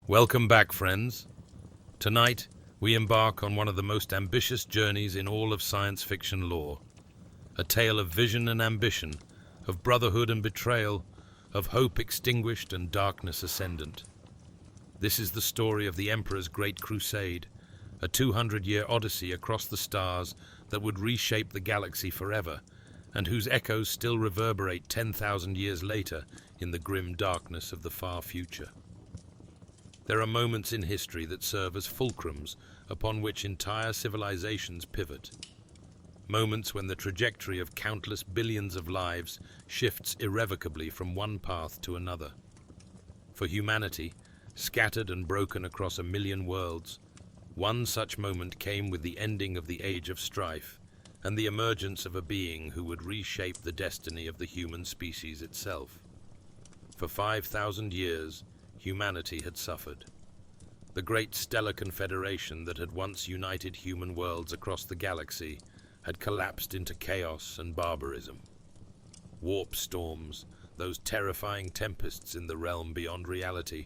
Welcome back, friends. Tonight, we embark on one of the most ambitious journeys in all of science fiction lore. A tale of vision and ambition, of brotherhood and betrayal, of hope extinguished and darkness ascendant. This is the story of the Emperor's Great Crusade, a 200-year odyssey across the stars that would reshape the galaxy forever, and whose echoes still reverberate 10,000 years later in the grim darkness of the far future. There are moments in history that serve as fulcrums upon which entire civilizations pivot. Moments when the trajectory of countless billions of lives shifts irrevocably from one path to another. For humanity, scattered and broken across a million worlds, one such moment came with the ending of the Age of Strife and the emergence of a being who would reshape the destiny of the human species itself. For 5,000 years, humanity had suffered. The great stellar confederation that had once united human worlds across the galaxy had collapsed into chaos and barbarism. Warp storms, those terrifying tempests in the realm beyond reality,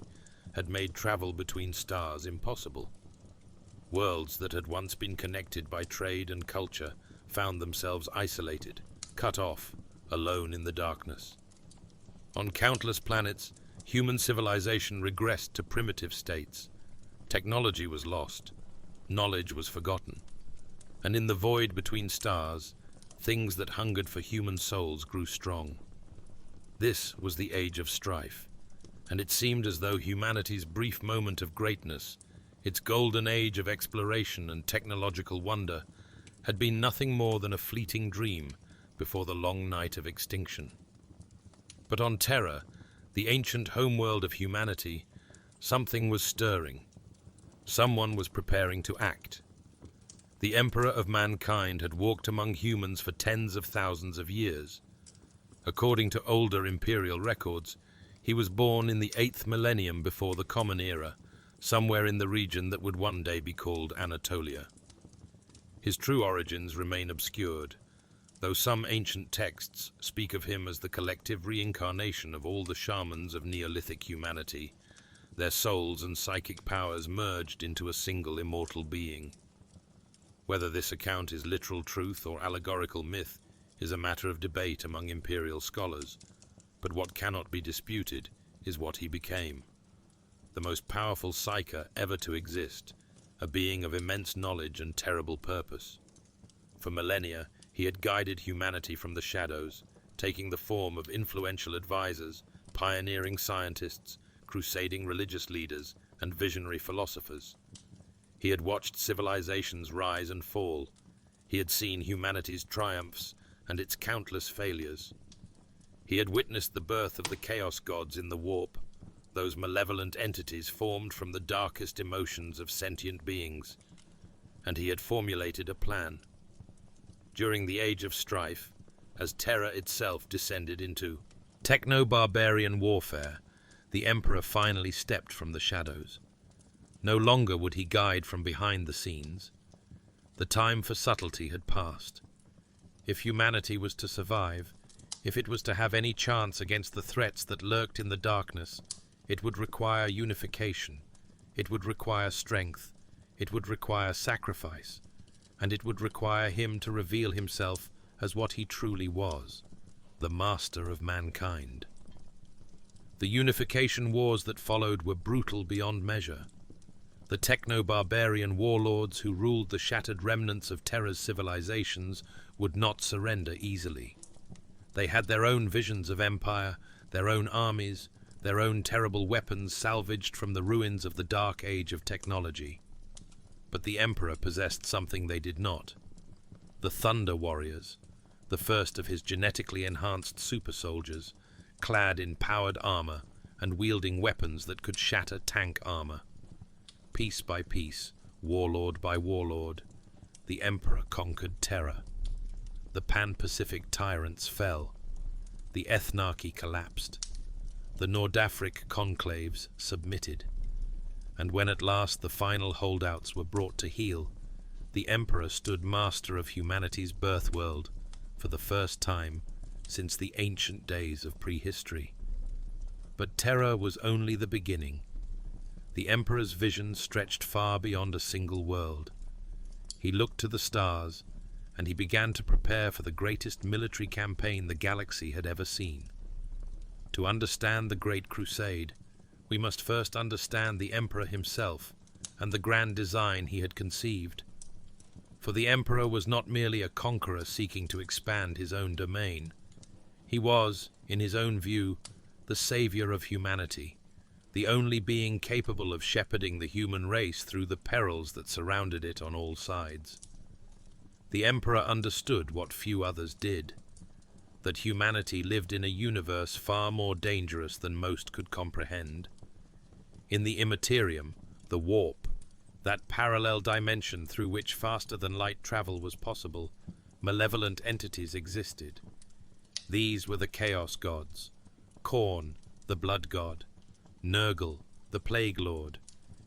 had made travel between stars impossible. Worlds that had once been connected by trade and culture found themselves isolated, cut off, alone in the darkness. On countless planets, human civilization regressed to primitive states. Technology was lost, knowledge was forgotten, and in the void between stars, things that hungered for human souls grew strong. This was the Age of Strife, and it seemed as though humanity's brief moment of greatness, its golden age of exploration and technological wonder, had been nothing more than a fleeting dream before the long night of extinction. But on Terra, the ancient homeworld of humanity, something was stirring. Someone was preparing to act. The Emperor of mankind had walked among humans for tens of thousands of years. According to older imperial records, he was born in the 8th millennium before the Common Era, somewhere in the region that would one day be called Anatolia. His true origins remain obscured, though some ancient texts speak of him as the collective reincarnation of all the shamans of Neolithic humanity, their souls and psychic powers merged into a single immortal being. Whether this account is literal truth or allegorical myth is a matter of debate among imperial scholars, but what cannot be disputed is what he became. The most powerful psyker ever to exist, a being of immense knowledge and terrible purpose. For millennia, he had guided humanity from the shadows, taking the form of influential advisors, pioneering scientists, crusading religious leaders, and visionary philosophers. He had watched civilizations rise and fall. He had seen humanity's triumphs and its countless failures. He had witnessed the birth of the chaos gods in the warp, those malevolent entities formed from the darkest emotions of sentient beings, and he had formulated a plan. During the Age of Strife, as Terra itself descended into techno-barbarian warfare, the Emperor finally stepped from the shadows. No longer would he guide from behind the scenes. The time for subtlety had passed. If humanity was to survive, if it was to have any chance against the threats that lurked in the darkness, it would require unification, it would require strength, it would require sacrifice, and it would require him to reveal himself as what he truly was, the master of mankind. The Unification Wars that followed were brutal beyond measure. The techno-barbarian warlords who ruled the shattered remnants of Terra's civilizations would not surrender easily. They had their own visions of empire, their own armies, their own terrible weapons salvaged from the ruins of the dark age of technology. But the Emperor possessed something they did not. The Thunder Warriors, the first of his genetically enhanced super soldiers, clad in powered armor and wielding weapons that could shatter tank armor. Piece by piece, warlord by warlord, the Emperor conquered Terra. The Pan-Pacific tyrants fell. The Ethnarchy collapsed. The Nordafric conclaves submitted. And when at last the final holdouts were brought to heel, the Emperor stood master of humanity's birth world for the first time since the ancient days of prehistory. But Terra was only the beginning. The Emperor's vision stretched far beyond a single world. He looked to the stars, and he began to prepare for the greatest military campaign the galaxy had ever seen. To understand the Great Crusade, we must first understand the Emperor himself and the grand design he had conceived. For the Emperor was not merely a conqueror seeking to expand his own domain. He was, in his own view, the savior of humanity, the only being capable of shepherding the human race through the perils that surrounded it on all sides. The Emperor understood what few others did, that humanity lived in a universe far more dangerous than most could comprehend. In the Imperium, the warp, that parallel dimension through which faster-than-light travel was possible, malevolent entities existed. These were the Chaos Gods, Khorne, the Blood God, Nurgle, the Plague Lord,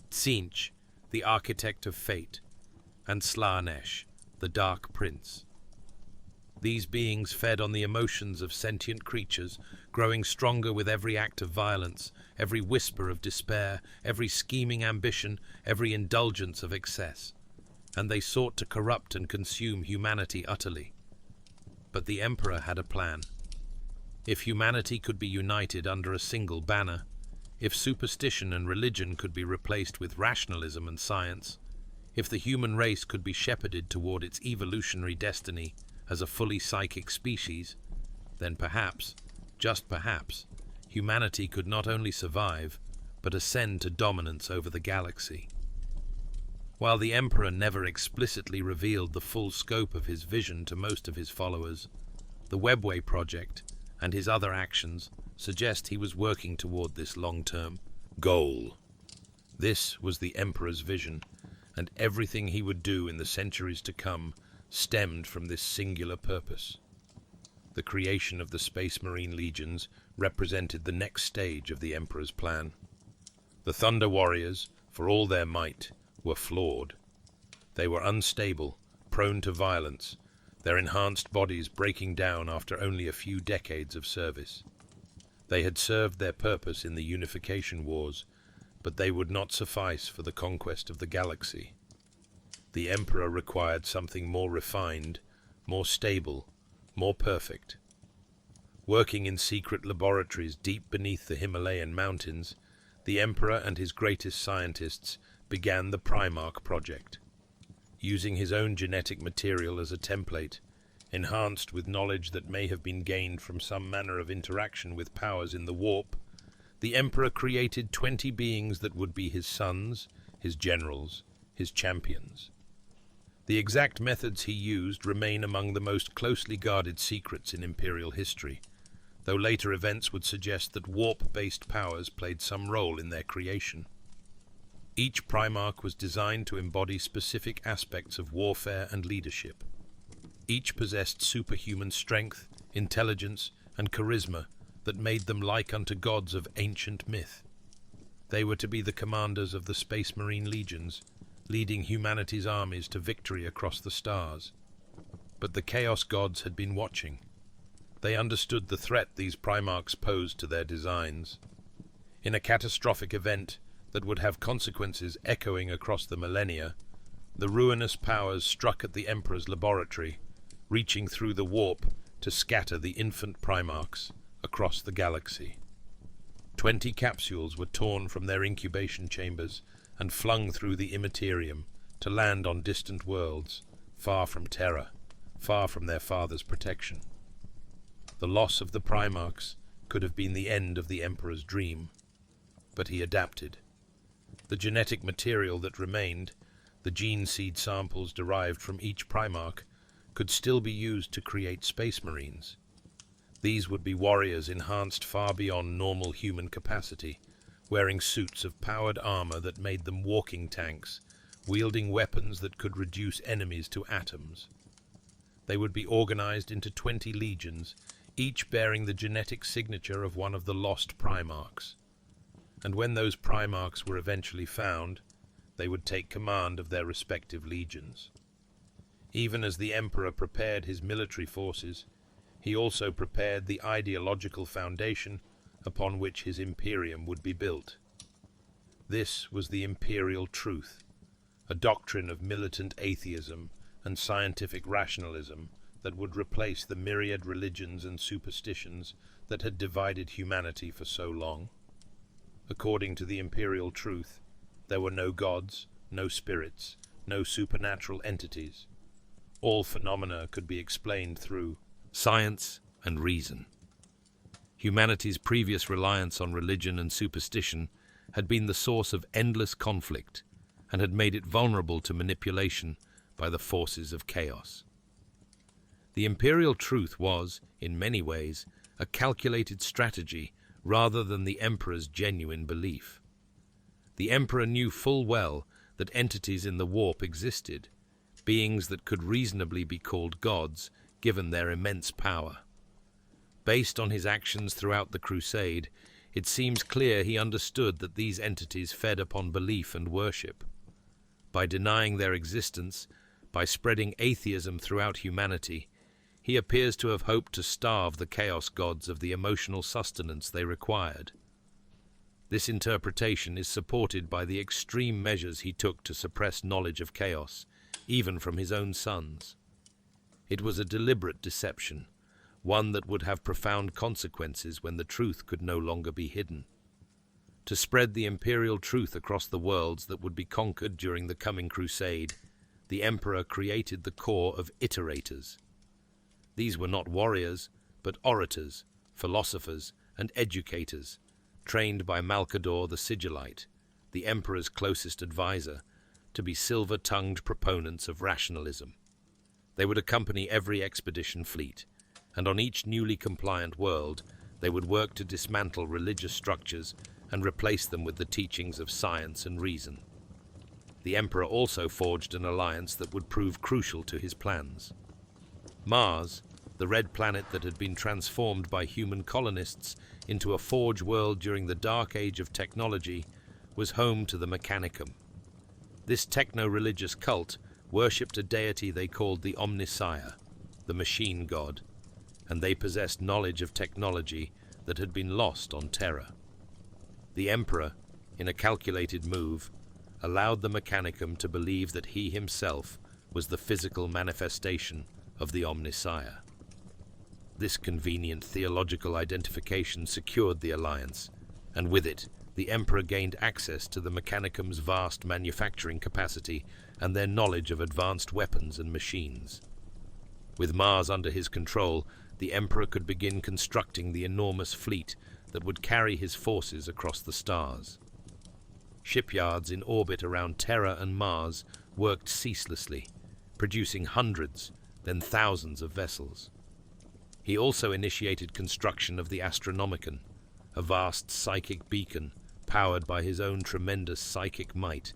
Tzeentch, the Architect of Fate, and Slaanesh, the Dark Prince. These beings fed on the emotions of sentient creatures, growing stronger with every act of violence, every whisper of despair, every scheming ambition, every indulgence of excess, and they sought to corrupt and consume humanity utterly. But the Emperor had a plan. If humanity could be united under a single banner, if superstition and religion could be replaced with rationalism and science, if the human race could be shepherded toward its evolutionary destiny as a fully psychic species, then perhaps, just perhaps, humanity could not only survive, but ascend to dominance over the galaxy. While the Emperor never explicitly revealed the full scope of his vision to most of his followers, the Webway Project and his other actions suggest he was working toward this long-term goal. This was the Emperor's vision, and everything he would do in the centuries to come stemmed from this singular purpose. The creation of the Space Marine Legions represented the next stage of the Emperor's plan. The Thunder Warriors, for all their might, were flawed. They were unstable, prone to violence, their enhanced bodies breaking down after only a few decades of service. They had served their purpose in the Unification Wars, but they would not suffice for the conquest of the galaxy. The Emperor required something more refined, more stable, more perfect. Working in secret laboratories deep beneath the Himalayan mountains, the Emperor and his greatest scientists began the Primarch project. Using his own genetic material as a template, enhanced with knowledge that may have been gained from some manner of interaction with powers in the warp, the Emperor created 20 beings that would be his sons, his generals, his champions. The exact methods he used remain among the most closely guarded secrets in Imperial history, though later events would suggest that warp-based powers played some role in their creation. Each Primarch was designed to embody specific aspects of warfare and leadership. Each possessed superhuman strength, intelligence, and charisma that made them like unto gods of ancient myth. They were to be the commanders of the Space Marine Legions, leading humanity's armies to victory across the stars. But the Chaos Gods had been watching. They understood the threat these Primarchs posed to their designs. In a catastrophic event that would have consequences echoing across the millennia, the ruinous powers struck at the Emperor's laboratory, reaching through the warp to scatter the infant Primarchs across the galaxy. 20 capsules were torn from their incubation chambers and flung through the Imperium to land on distant worlds, far from Terra, far from their father's protection. The loss of the Primarchs could have been the end of the Emperor's dream, but he adapted. The genetic material that remained, the gene seed samples derived from each Primarch, could still be used to create Space Marines. These would be warriors enhanced far beyond normal human capacity, wearing suits of powered armor that made them walking tanks, wielding weapons that could reduce enemies to atoms. They would be organized into 20 legions, each bearing the genetic signature of one of the lost Primarchs. And when those Primarchs were eventually found, they would take command of their respective legions. Even as the Emperor prepared his military forces, he also prepared the ideological foundation upon which his Imperium would be built. This was the Imperial Truth, a doctrine of militant atheism and scientific rationalism that would replace the myriad religions and superstitions that had divided humanity for so long. According to the Imperial Truth, there were no gods, no spirits, no supernatural entities. All phenomena could be explained through science and reason. Humanity's previous reliance on religion and superstition had been the source of endless conflict and had made it vulnerable to manipulation by the forces of chaos. The Imperial Truth was, in many ways, a calculated strategy rather than the Emperor's genuine belief. The Emperor knew full well that entities in the warp existed, beings that could reasonably be called gods given their immense power. Based on his actions throughout the Crusade, it seems clear he understood that these entities fed upon belief and worship. By denying their existence, by spreading atheism throughout humanity, he appears to have hoped to starve the chaos gods of the emotional sustenance they required. This interpretation is supported by the extreme measures he took to suppress knowledge of chaos, even from his own sons. It was a deliberate deception, one that would have profound consequences when the truth could no longer be hidden. To spread the Imperial Truth across the worlds that would be conquered during the coming Crusade, the Emperor created the corps of iterators. These were not warriors, but orators, philosophers, and educators, trained by Malcador the Sigillite, the Emperor's closest advisor, to be silver-tongued proponents of rationalism. They would accompany every expedition fleet, and on each newly compliant world, they would work to dismantle religious structures and replace them with the teachings of science and reason. The Emperor also forged an alliance that would prove crucial to his plans. Mars, the red planet that had been transformed by human colonists into a forge world during the dark age of technology, was home to the Mechanicum. This techno-religious cult worshipped a deity they called the Omnissiah, the machine god, and they possessed knowledge of technology that had been lost on Terra. The Emperor, in a calculated move, allowed the Mechanicum to believe that he himself was the physical manifestation of the Omnissiah. This convenient theological identification secured the alliance, and with it, the Emperor gained access to the Mechanicum's vast manufacturing capacity and their knowledge of advanced weapons and machines. With Mars under his control, the Emperor could begin constructing the enormous fleet that would carry his forces across the stars. Shipyards in orbit around Terra and Mars worked ceaselessly, producing hundreds, then thousands of vessels. He also initiated construction of the Astronomicon, a vast psychic beacon powered by his own tremendous psychic might,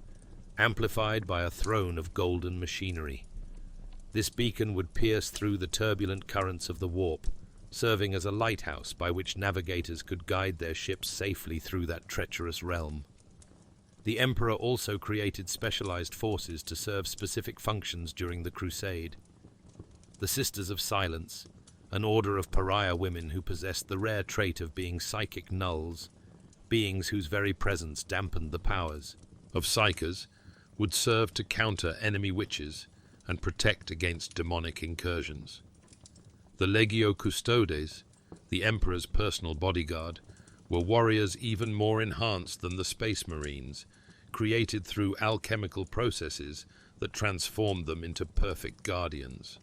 amplified by a throne of golden machinery. This beacon would pierce through the turbulent currents of the warp, serving as a lighthouse by which navigators could guide their ships safely through that treacherous realm. The Emperor also created specialized forces to serve specific functions during the Crusade. The Sisters of Silence, an order of pariah women who possessed the rare trait of being psychic nulls, beings whose very presence dampened the powers of psychers, would serve to counter enemy witches and protect against demonic incursions. The Legio Custodes, the Emperor's personal bodyguard, were warriors even more enhanced than the Space Marines, created through alchemical processes that transformed them into perfect guardians.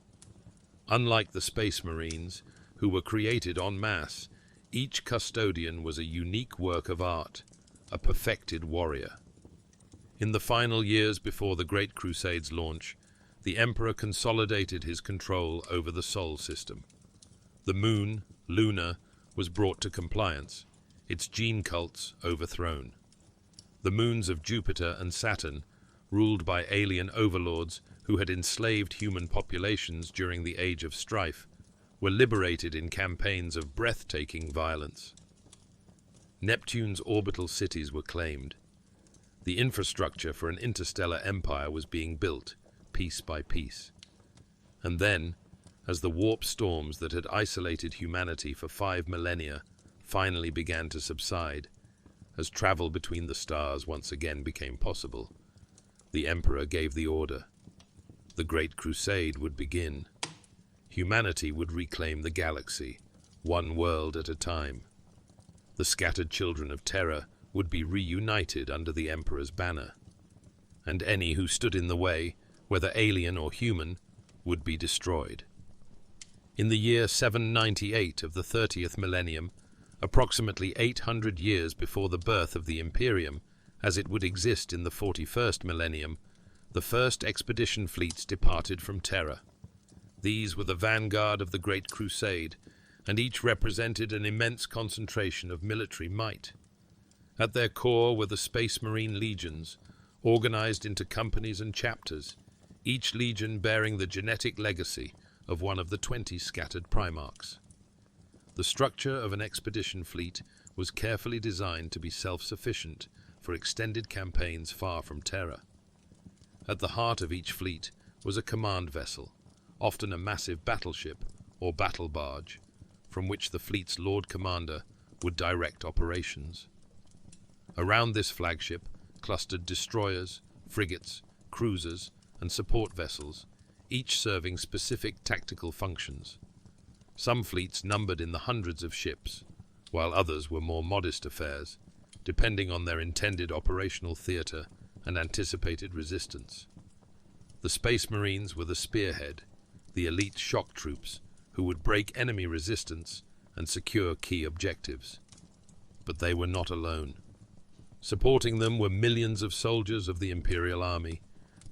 Unlike the Space Marines, who were created en masse, each custodian was a unique work of art, a perfected warrior. In the final years before the Great Crusade's launch, the Emperor consolidated his control over the Sol system. The moon, Luna, was brought to compliance, its gene cults overthrown. The moons of Jupiter and Saturn, ruled by alien overlords who had enslaved human populations during the Age of Strife, were liberated in campaigns of breathtaking violence. Neptune's orbital cities were claimed. The infrastructure for an interstellar empire was being built, piece by piece. And then, as the warp storms that had isolated humanity for 5 millennia finally began to subside, as travel between the stars once again became possible, the Emperor gave the order. The Great Crusade would begin. Humanity would reclaim the galaxy, one world at a time. The scattered children of Terra would be reunited under the Emperor's banner, and any who stood in the way, whether alien or human, would be destroyed. In the year 798 of the 30th millennium, approximately 800 years before the birth of the Imperium, as it would exist in the 41st millennium, the first expedition fleets departed from Terra. These were the vanguard of the Great Crusade, and each represented an immense concentration of military might. At their core were the Space Marine legions, organized into companies and chapters, each legion bearing the genetic legacy of one of the 20 scattered Primarchs. The structure of an expedition fleet was carefully designed to be self-sufficient for extended campaigns far from Terra. At the heart of each fleet was a command vessel, often a massive battleship or battle barge, from which the fleet's Lord Commander would direct operations. Around this flagship clustered destroyers, frigates, cruisers, and support vessels, each serving specific tactical functions. Some fleets numbered in the hundreds of ships, while others were more modest affairs, depending on their intended operational theater and anticipated resistance. The Space Marines were the spearhead, the elite shock troops who would break enemy resistance and secure key objectives. But they were not alone. Supporting them were millions of soldiers of the Imperial Army,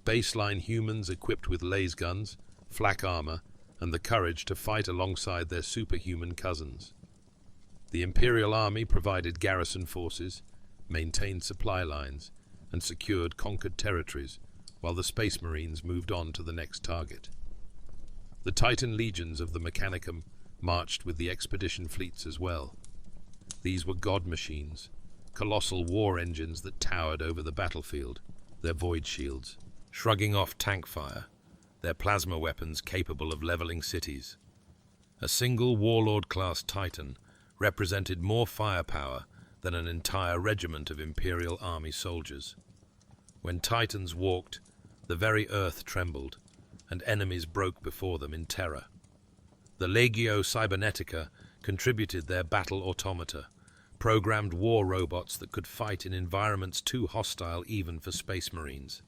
baseline humans equipped with laser guns, flak armor, and the courage to fight alongside their superhuman cousins. The Imperial Army provided garrison forces, maintained supply lines, and secured conquered territories, while the Space Marines moved on to the next target. The Titan legions of the Mechanicum marched with the expedition fleets as well. These were god machines, colossal war engines that towered over the battlefield, their void shields, shrugging off tank fire, their plasma weapons capable of leveling cities. A single warlord-class Titan represented more firepower than an entire regiment of Imperial Army soldiers. When Titans walked, the very earth trembled, and enemies broke before them in terror. The Legio Cybernetica contributed their battle automata, programmed war robots that could fight in environments too hostile even for Space Marines.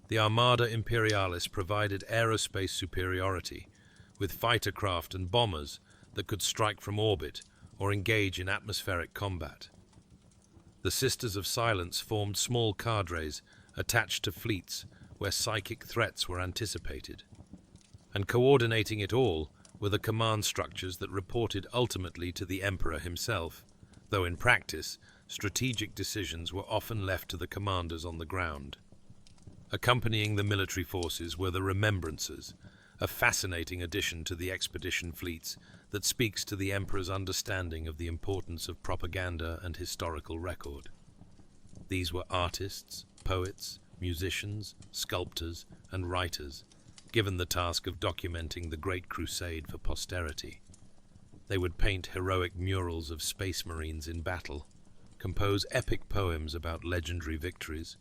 The Armada Imperialis provided aerospace superiority, with fighter craft and bombers that could strike from orbit or engage in atmospheric combat. The Sisters of Silence formed small cadres attached to fleets where psychic threats were anticipated. And coordinating it all were the command structures that reported ultimately to the Emperor himself, though in practice, strategic decisions were often left to the commanders on the ground. Accompanying the military forces were the Remembrancers, a fascinating addition to the expedition fleets that speaks to the Emperor's understanding of the importance of propaganda and historical record. These were artists, poets, musicians, sculptors, and writers, given the task of documenting the Great Crusade for posterity. They would paint heroic murals of Space Marines in battle, compose epic poems about legendary victories,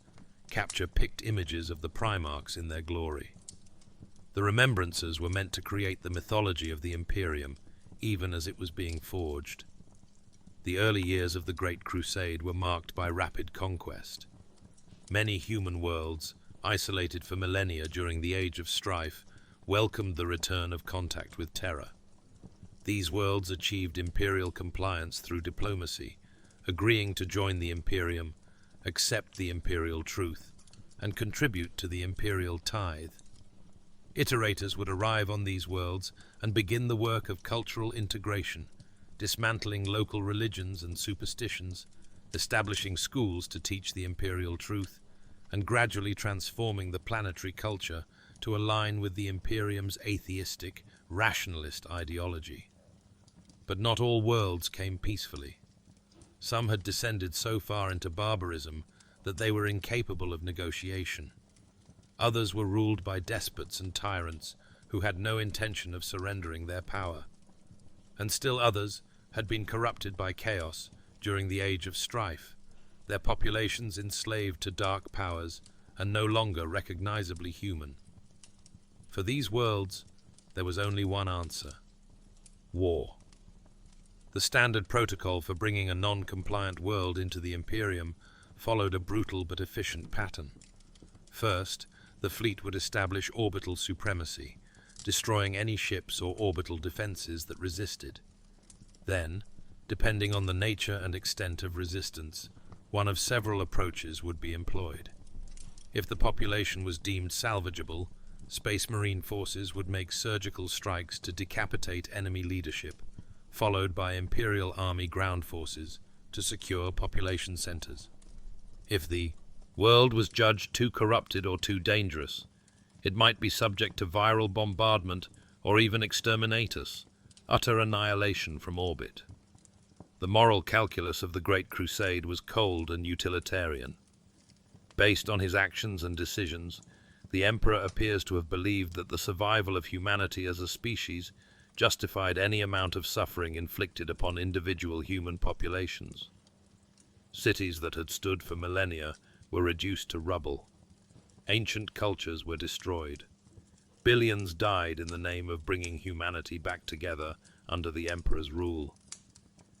capture picked images of the Primarchs in their glory. The Remembrancers were meant to create the mythology of the Imperium, even as it was being forged. The early years of the Great Crusade were marked by rapid conquest. Many human worlds, isolated for millennia during the Age of Strife, welcomed the return of contact with Terra. These worlds achieved imperial compliance through diplomacy, agreeing to join the Imperium, accept the Imperial Truth, and contribute to the Imperial Tithe. Iterators would arrive on these worlds and begin the work of cultural integration, dismantling local religions and superstitions, establishing schools to teach the Imperial Truth, and gradually transforming the planetary culture to align with the Imperium's atheistic, rationalist ideology. But not all worlds came peacefully. Some had descended so far into barbarism that they were incapable of negotiation. Others were ruled by despots and tyrants who had no intention of surrendering their power. And still others had been corrupted by chaos during the Age of Strife, their populations enslaved to dark powers and no longer recognizably human. For these worlds, there was only one answer: war. The standard protocol for bringing a non-compliant world into the Imperium followed a brutal but efficient pattern. First, the fleet would establish orbital supremacy, destroying any ships or orbital defenses that resisted. Then, depending on the nature and extent of resistance, one of several approaches would be employed. If the population was deemed salvageable, Space Marine forces would make surgical strikes to decapitate enemy leadership, followed by Imperial Army ground forces to secure population centers. If the world was judged too corrupted or too dangerous, it might be subject to viral bombardment or even exterminatus, utter annihilation from orbit. The moral calculus of the Great Crusade was cold and utilitarian. Based on his actions and decisions, the Emperor appears to have believed that the survival of humanity as a species justified any amount of suffering inflicted upon individual human populations. Cities that had stood for millennia were reduced to rubble. Ancient cultures were destroyed. Billions died in the name of bringing humanity back together under the Emperor's rule.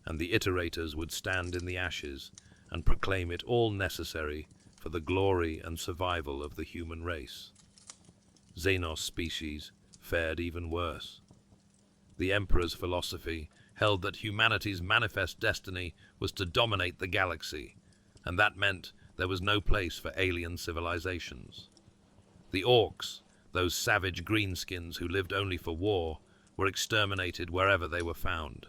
And the iterators would stand in the ashes and proclaim it all necessary for the glory and survival of the human race. Xenos species fared even worse. The Emperor's philosophy held that humanity's manifest destiny was to dominate the galaxy, and that meant there was no place for alien civilizations. The Orcs, those savage greenskins who lived only for war, were exterminated wherever they were found.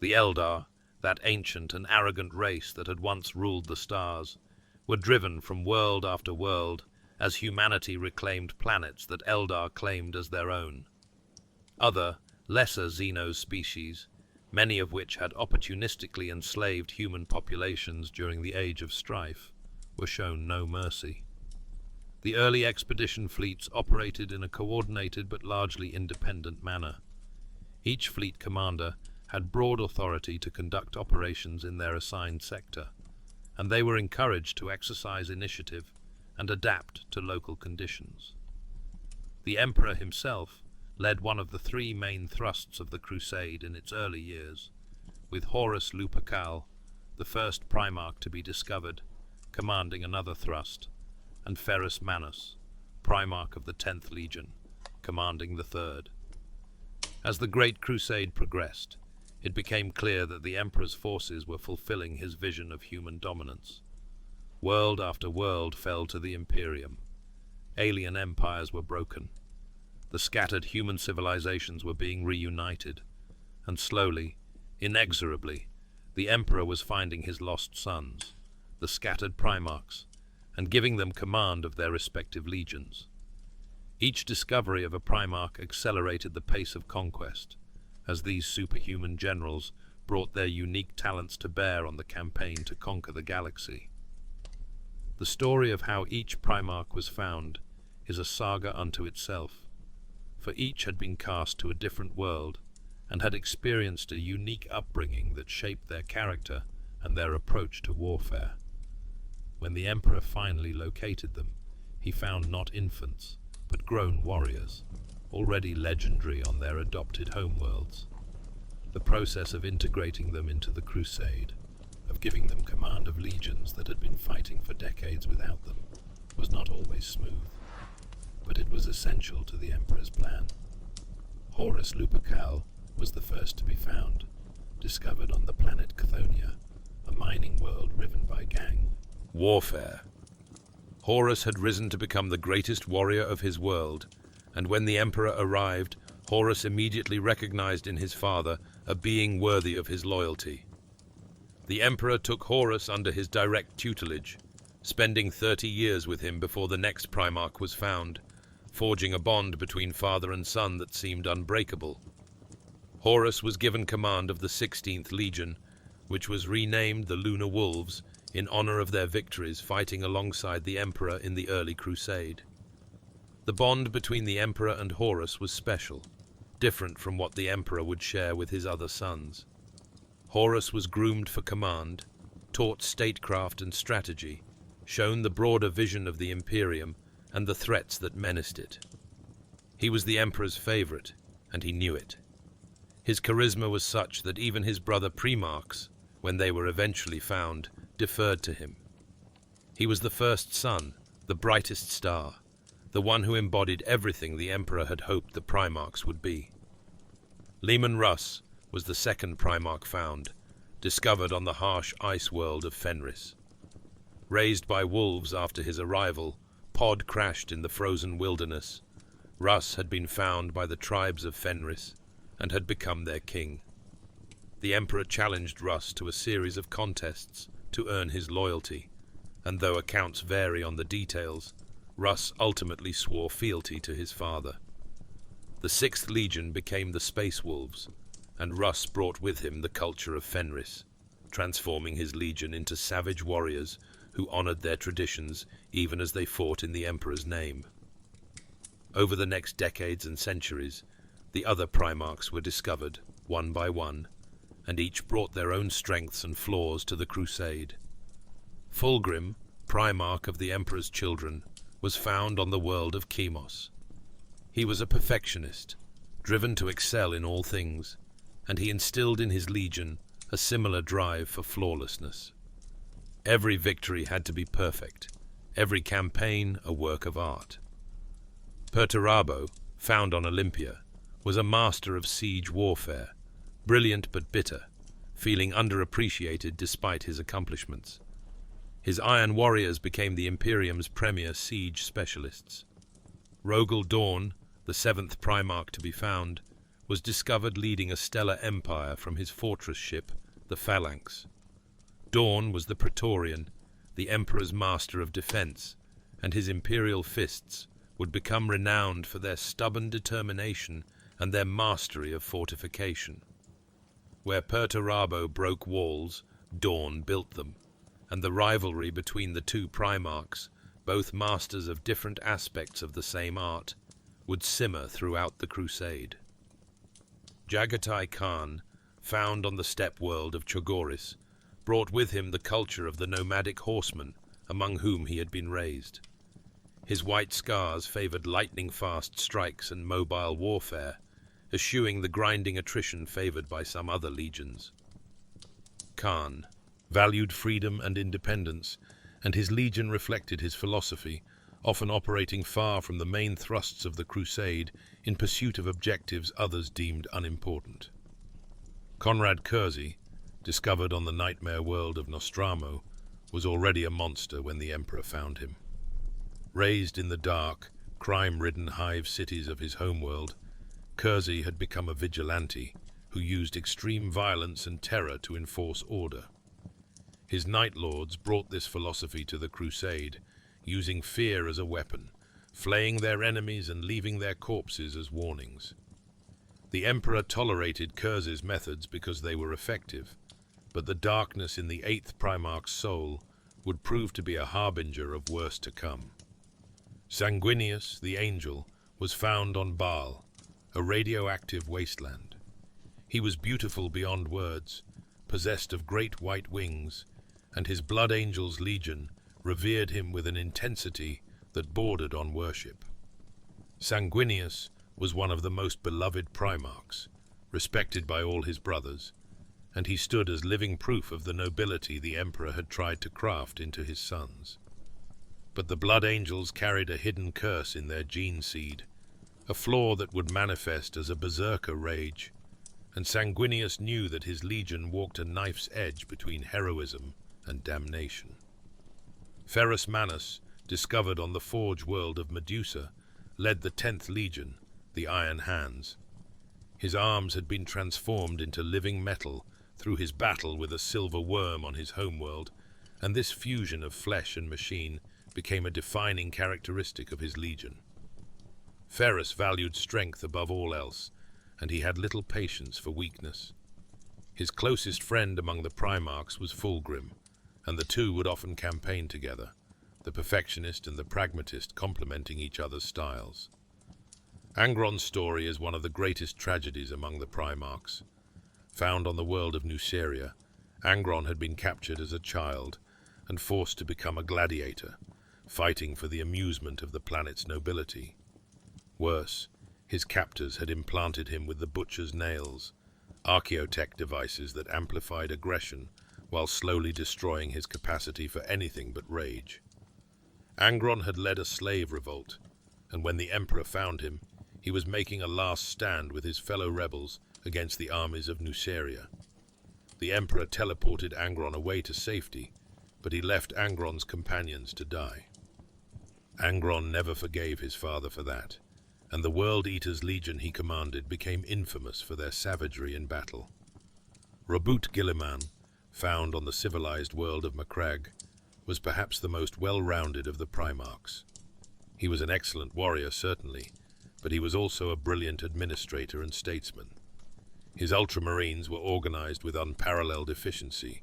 The Eldar, that ancient and arrogant race that had once ruled the stars, were driven from world after world as humanity reclaimed planets that Eldar claimed as their own. Other, lesser Xenos species, many of which had opportunistically enslaved human populations during the Age of Strife, were shown no mercy. The early expedition fleets operated in a coordinated but largely independent manner. Each fleet commander had broad authority to conduct operations in their assigned sector, and they were encouraged to exercise initiative and adapt to local conditions. The Emperor himself led one of the three main thrusts of the Crusade in its early years, with Horus Lupercal, the first Primarch to be discovered, commanding another thrust, and Ferrus Manus, Primarch of the 10th Legion, commanding the third. As the Great Crusade progressed, it became clear that the Emperor's forces were fulfilling his vision of human dominance. World after world fell to the Imperium. Alien empires were broken. The scattered human civilizations were being reunited, and slowly, inexorably, the Emperor was finding his lost sons, the scattered Primarchs, and giving them command of their respective legions. Each discovery of a Primarch accelerated the pace of conquest, as these superhuman generals brought their unique talents to bear on the campaign to conquer the galaxy. The story of how each Primarch was found is a saga unto itself, for each had been cast to a different world and had experienced a unique upbringing that shaped their character and their approach to warfare. When the Emperor finally located them, he found not infants, but grown warriors, already legendary on their adopted homeworlds. The process of integrating them into the Crusade, of giving them command of legions that had been fighting for decades without them, was not always smooth, but it was essential to the Emperor's plan. Horus Lupercal was the first to be found, discovered on the planet Chthoniya, a mining world riven by gang. Warfare. Horus had risen to become the greatest warrior of his world, and when the Emperor arrived, Horus immediately recognized in his father a being worthy of his loyalty. The Emperor took Horus under his direct tutelage, spending 30 years with him before the next Primarch was found, forging a bond between father and son that seemed unbreakable. Horus was given command of the 16th Legion, which was renamed the Lunar Wolves in honor of their victories fighting alongside the Emperor in the early Crusade. The bond between the Emperor and Horus was special, different from what the Emperor would share with his other sons. Horus was groomed for command, taught statecraft and strategy, shown the broader vision of the Imperium and the threats that menaced it. He was the Emperor's favorite, and he knew it. His charisma was such that even his brother Primarchs, when they were eventually found, deferred to him. He was the first son, the brightest star, the one who embodied everything the Emperor had hoped the Primarchs would be. Leman Russ was the second Primarch found, discovered on the harsh ice world of Fenris. Raised by wolves after his arrival, Pod crashed in the frozen wilderness. Russ had been found by the tribes of Fenris and had become their king. The Emperor challenged Russ to a series of contests to earn his loyalty, and though accounts vary on the details, Russ ultimately swore fealty to his father. The 6th Legion became the Space Wolves, and Russ brought with him the culture of Fenris, transforming his legion into savage warriors who honored their traditions even as they fought in the Emperor's name. Over the next decades and centuries, the other Primarchs were discovered, one by one, and each brought their own strengths and flaws to the Crusade. Fulgrim, Primarch of the Emperor's children, was found on the world of Chemos. He was a perfectionist, driven to excel in all things, and he instilled in his legion a similar drive for flawlessness. Every victory had to be perfect, every campaign a work of art. Perturabo, found on Olympia, was a master of siege warfare, brilliant but bitter, feeling underappreciated despite his accomplishments. His Iron Warriors became the Imperium's premier siege specialists. Rogel Dawn, the 7th Primarch to be found, was discovered leading a stellar empire from his fortress ship, the Phalanx. Dawn was the Praetorian, the Emperor's master of defense, and his imperial fists would become renowned for their stubborn determination and their mastery of fortification. Where Perturabo broke walls, Dawn built them, and the rivalry between the two Primarchs, both masters of different aspects of the same art, would simmer throughout the Crusade. Jagatai Khan, found on the steppe world of Chogoris, brought with him the culture of the nomadic horsemen among whom he had been raised. His white scars favored lightning-fast strikes and mobile warfare, eschewing the grinding attrition favored by some other legions. Khan valued freedom and independence, and his legion reflected his philosophy, often operating far from the main thrusts of the Crusade in pursuit of objectives others deemed unimportant. Conrad Curzy, discovered on the nightmare world of Nostramo, was already a monster when the Emperor found him. Raised in the dark, crime-ridden hive cities of his homeworld, Curzy had become a vigilante who used extreme violence and terror to enforce order. His Night Lords brought this philosophy to the Crusade, using fear as a weapon, flaying their enemies and leaving their corpses as warnings. The Emperor tolerated Curzy's methods because they were effective, but the darkness in the 8th Primarch's soul would prove to be a harbinger of worse to come. Sanguinius, the Angel, was found on Baal, a radioactive wasteland. He was beautiful beyond words, possessed of great white wings, and his Blood Angels' legion revered him with an intensity that bordered on worship. Sanguinius was one of the most beloved Primarchs, respected by all his brothers, and he stood as living proof of the nobility the Emperor had tried to craft into his sons. But the Blood Angels carried a hidden curse in their gene seed, a flaw that would manifest as a berserker rage, and Sanguinius knew that his legion walked a knife's edge between heroism and damnation. Ferrus Manus, discovered on the forge world of Medusa, led the 10th Legion, the Iron Hands. His arms had been transformed into living metal through his battle with a silver worm on his homeworld, and this fusion of flesh and machine became a defining characteristic of his legion. Ferrus valued strength above all else, and he had little patience for weakness. His closest friend among the Primarchs was Fulgrim, and the two would often campaign together, the perfectionist and the pragmatist complementing each other's styles. Angron's story is one of the greatest tragedies among the Primarchs. Found on the world of Nuceria, Angron had been captured as a child and forced to become a gladiator, fighting for the amusement of the planet's nobility. Worse, his captors had implanted him with the butcher's nails, archaeotech devices that amplified aggression while slowly destroying his capacity for anything but rage. Angron had led a slave revolt, and when the Emperor found him, he was making a last stand with his fellow rebels against the armies of Nikaea. The Emperor teleported Angron away to safety, but he left Angron's companions to die. Angron never forgave his father for that, and the World Eaters' Legion he commanded became infamous for their savagery in battle. Rabut Guilliman, found on the civilized world of Macragge, was perhaps the most well-rounded of the Primarchs. He was an excellent warrior, certainly, but he was also a brilliant administrator and statesman. His Ultramarines were organized with unparalleled efficiency,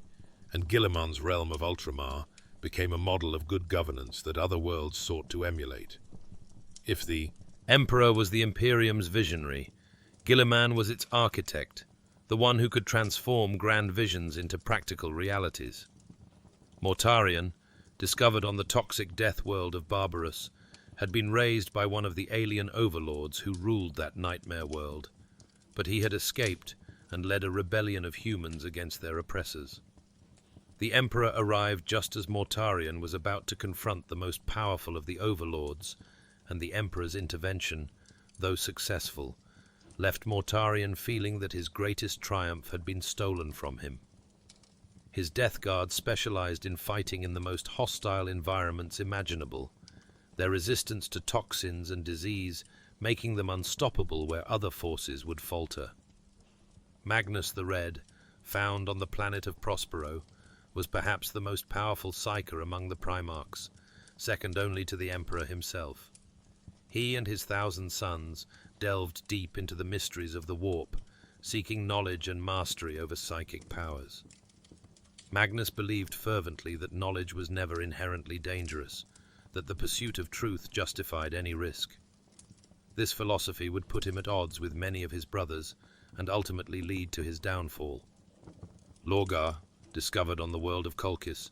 and Guilliman's realm of Ultramar became a model of good governance that other worlds sought to emulate. If the Emperor was the Imperium's visionary, Guilliman was its architect, the one who could transform grand visions into practical realities. Mortarion, discovered on the toxic death world of Barbarous, had been raised by one of the alien overlords who ruled that nightmare world, but he had escaped and led a rebellion of humans against their oppressors. The Emperor arrived just as Mortarion was about to confront the most powerful of the overlords, and the Emperor's intervention, though successful, left Mortarion feeling that his greatest triumph had been stolen from him. His Death Guard specialized in fighting in the most hostile environments imaginable, their resistance to toxins and disease making them unstoppable where other forces would falter. Magnus the Red, found on the planet of Prospero, was perhaps the most powerful psyker among the Primarchs, second only to the Emperor himself. He and his 1,000 sons delved deep into the mysteries of the warp, seeking knowledge and mastery over psychic powers. Magnus believed fervently that knowledge was never inherently dangerous, that the pursuit of truth justified any risk. This philosophy would put him at odds with many of his brothers and ultimately lead to his downfall. Lorgar, discovered on the world of Colchis,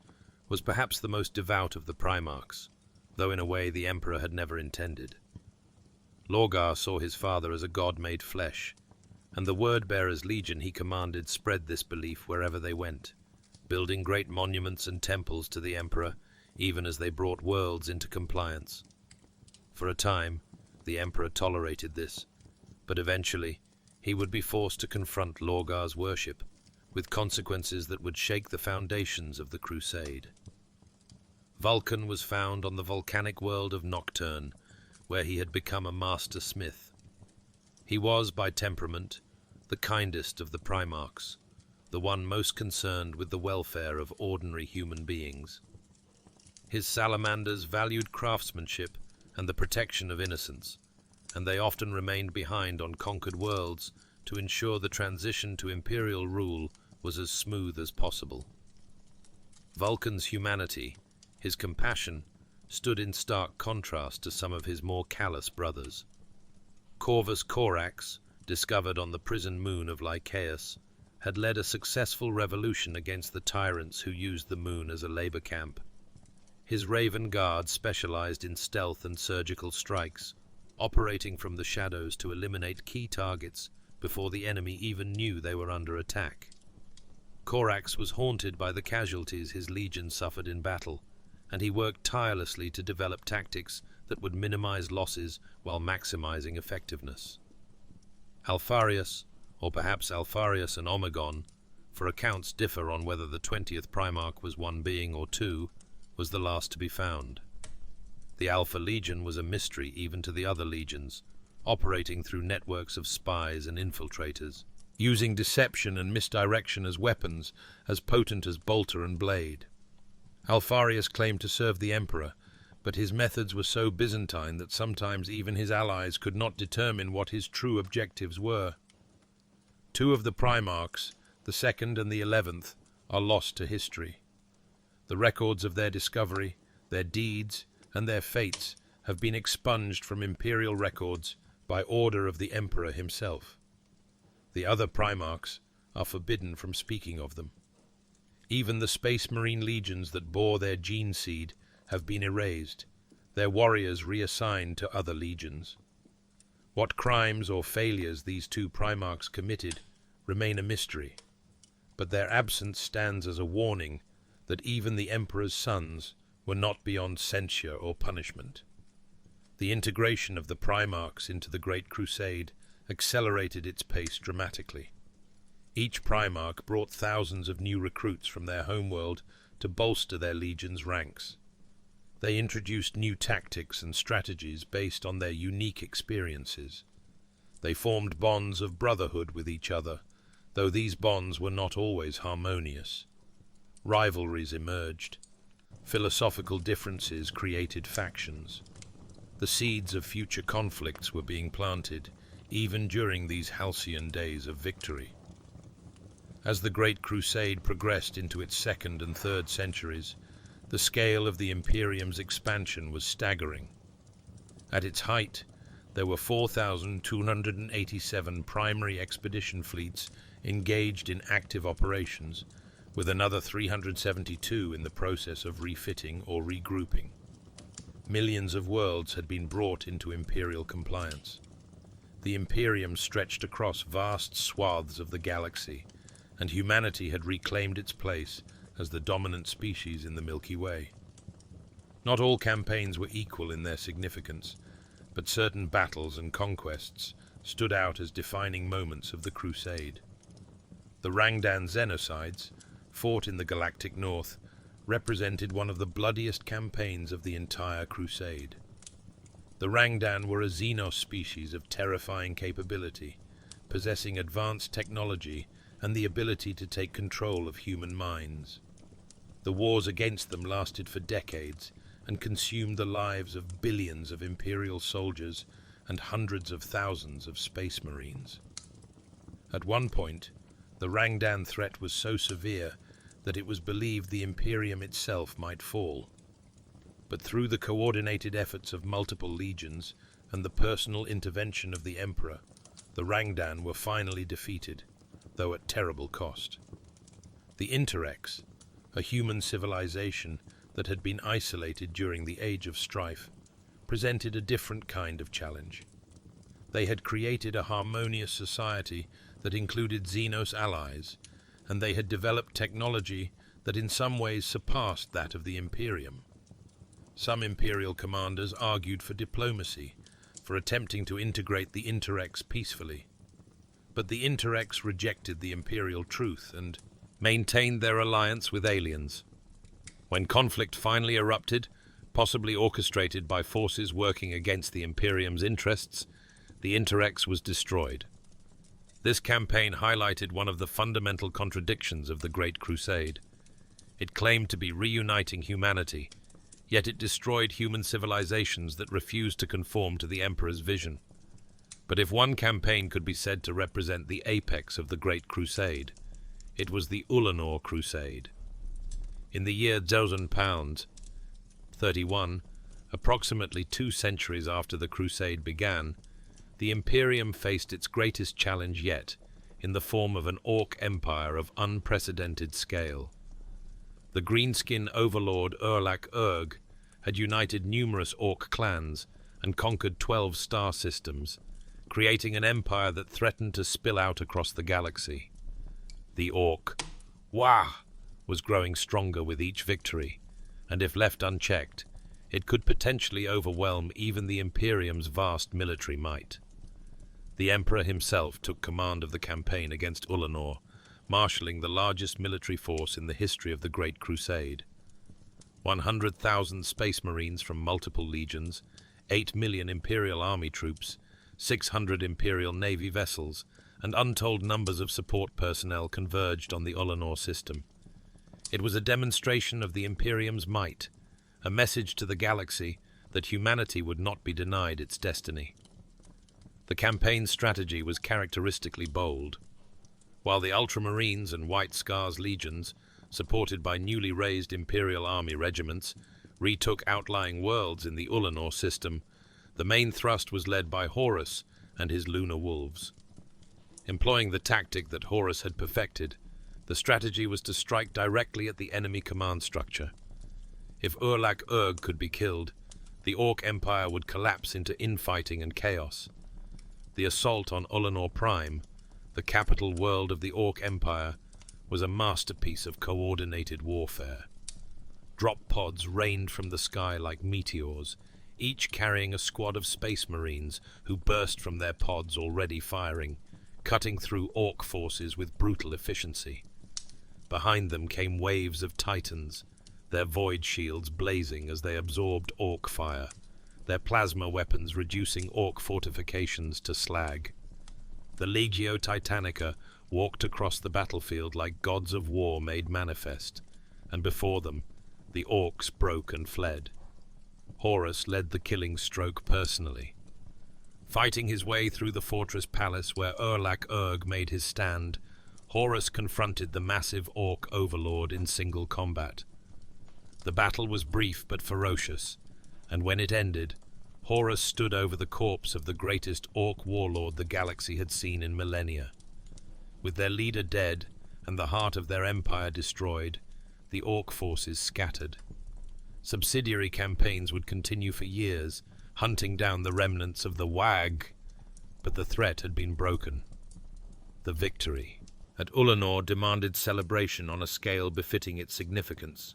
was perhaps the most devout of the Primarchs, though in a way the Emperor had never intended. Lorgar saw his father as a god made flesh, and the Word-Bearers' Legion he commanded spread this belief wherever they went, building great monuments and temples to the Emperor, even as they brought worlds into compliance. For a time, the Emperor tolerated this, but eventually he would be forced to confront Lorgar's worship, with consequences that would shake the foundations of the Crusade. Vulcan was found on the volcanic world of Nocturne, where he had become a master smith. He was, by temperament, the kindest of the Primarchs, the one most concerned with the welfare of ordinary human beings. His salamanders valued craftsmanship and the protection of innocence, and they often remained behind on conquered worlds to ensure the transition to imperial rule was as smooth as possible. Vulcan's humanity, his compassion, stood in stark contrast to some of his more callous brothers. Corvus Corax, discovered on the prison moon of Lycaeus, had led a successful revolution against the tyrants who used the moon as a labor camp. His Raven Guard specialized in stealth and surgical strikes, operating from the shadows to eliminate key targets before the enemy even knew they were under attack. Corax was haunted by the casualties his legion suffered in battle, and he worked tirelessly to develop tactics that would minimize losses while maximizing effectiveness. Alfarius, or perhaps Alfarius and Omegon, for accounts differ on whether the 20th Primarch was one being or two, was the last to be found. The Alpha Legion was a mystery even to the other legions, operating through networks of spies and infiltrators, using deception and misdirection as weapons as potent as bolter and blade. Alfarius claimed to serve the Emperor, but his methods were so Byzantine that sometimes even his allies could not determine what his true objectives were. Two of the Primarchs, the 2nd and the 11th, are lost to history. The records of their discovery, their deeds, and their fates have been expunged from imperial records by order of the Emperor himself. The other Primarchs are forbidden from speaking of them. Even the Space Marine legions that bore their gene seed have been erased, their warriors reassigned to other legions. What crimes or failures these two Primarchs committed remain a mystery, but their absence stands as a warning that even the Emperor's sons were not beyond censure or punishment. The integration of the Primarchs into the Great Crusade accelerated its pace dramatically. Each Primarch brought thousands of new recruits from their homeworld to bolster their legion's ranks. They introduced new tactics and strategies based on their unique experiences. They formed bonds of brotherhood with each other, though these bonds were not always harmonious. Rivalries emerged. Philosophical differences created factions. The seeds of future conflicts were being planted, even during these halcyon days of victory. As the Great Crusade progressed into its 2nd and 3rd centuries, the scale of the Imperium's expansion was staggering. At its height, there were 4,287 primary expedition fleets engaged in active operations, with another 372 in the process of refitting or regrouping. Millions of worlds had been brought into Imperial compliance. The Imperium stretched across vast swaths of the galaxy, and humanity had reclaimed its place as the dominant species in the Milky Way. Not all campaigns were equal in their significance, but certain battles and conquests stood out as defining moments of the Crusade. The Rangdan Xenocides, fought in the galactic north, represented one of the bloodiest campaigns of the entire Crusade. The Rangdan were a Xenos species of terrifying capability, possessing advanced technology and the ability to take control of human minds. The wars against them lasted for decades and consumed the lives of billions of Imperial soldiers and hundreds of thousands of Space Marines. At one point, the Rangdan threat was so severe that it was believed the Imperium itself might fall. But through the coordinated efforts of multiple legions and the personal intervention of the Emperor, the Rangdan were finally defeated, though at terrible cost. The Interrex, a human civilization that had been isolated during the Age of Strife, presented a different kind of challenge. They had created a harmonious society that included Xenos allies, and they had developed technology that in some ways surpassed that of the Imperium. Some Imperial commanders argued for diplomacy, for attempting to integrate the Interrex peacefully. But the Interrex rejected the Imperial Truth and maintained their alliance with aliens. When conflict finally erupted, possibly orchestrated by forces working against the Imperium's interests, the Interrex was destroyed. This campaign highlighted one of the fundamental contradictions of the Great Crusade. It claimed to be reuniting humanity, yet it destroyed human civilizations that refused to conform to the Emperor's vision. But if one campaign could be said to represent the apex of the Great Crusade, it was the Ullanor Crusade. In the year 1031, approximately 2 centuries after the Crusade began, the Imperium faced its greatest challenge yet, in the form of an Orc empire of unprecedented scale. The greenskin overlord Urlak Urg had united numerous Orc clans and conquered 12 star systems, creating an empire that threatened to spill out across the galaxy. The Orc, Wah, was growing stronger with each victory, and if left unchecked, it could potentially overwhelm even the Imperium's vast military might. The Emperor himself took command of the campaign against Ullanor, marshalling the largest military force in the history of the Great Crusade. 100,000 Space Marines from multiple legions, 8 million Imperial Army troops, 600 Imperial Navy vessels, and untold numbers of support personnel converged on the Ullanor system. It was a demonstration of the Imperium's might, a message to the galaxy that humanity would not be denied its destiny. The campaign's strategy was characteristically bold. While the Ultramarines and White Scars legions, supported by newly raised Imperial Army regiments, retook outlying worlds in the Ullanor system, the main thrust was led by Horus and his Lunar Wolves. Employing the tactic that Horus had perfected, The strategy was to strike directly at the enemy command structure. If Urlak-Urg could be killed, the Orc Empire would collapse into infighting and chaos. The assault on Ullanor Prime, the capital world of the Orc Empire, was a masterpiece of coordinated warfare. Drop pods rained from the sky like meteors, each carrying a squad of space marines who burst from their pods already firing, cutting through Orc forces with brutal efficiency. Behind them came waves of Titans, their void shields blazing as they absorbed Orc fire, their plasma weapons reducing Orc fortifications to slag. The Legio Titanica walked across the battlefield like gods of war made manifest, and before them, the Orcs broke and fled. Horus led the killing stroke personally. Fighting his way through the fortress palace where Urlak-Urg made his stand, Horus confronted the massive Orc overlord in single combat. The battle was brief but ferocious, and when it ended, Horus stood over the corpse of the greatest Orc warlord the galaxy had seen in millennia. With their leader dead and the heart of their empire destroyed, the Orc forces scattered. Subsidiary campaigns would continue for years, hunting down the remnants of the WAG, but the threat had been broken. The victory at Ullanor demanded celebration on a scale befitting its significance.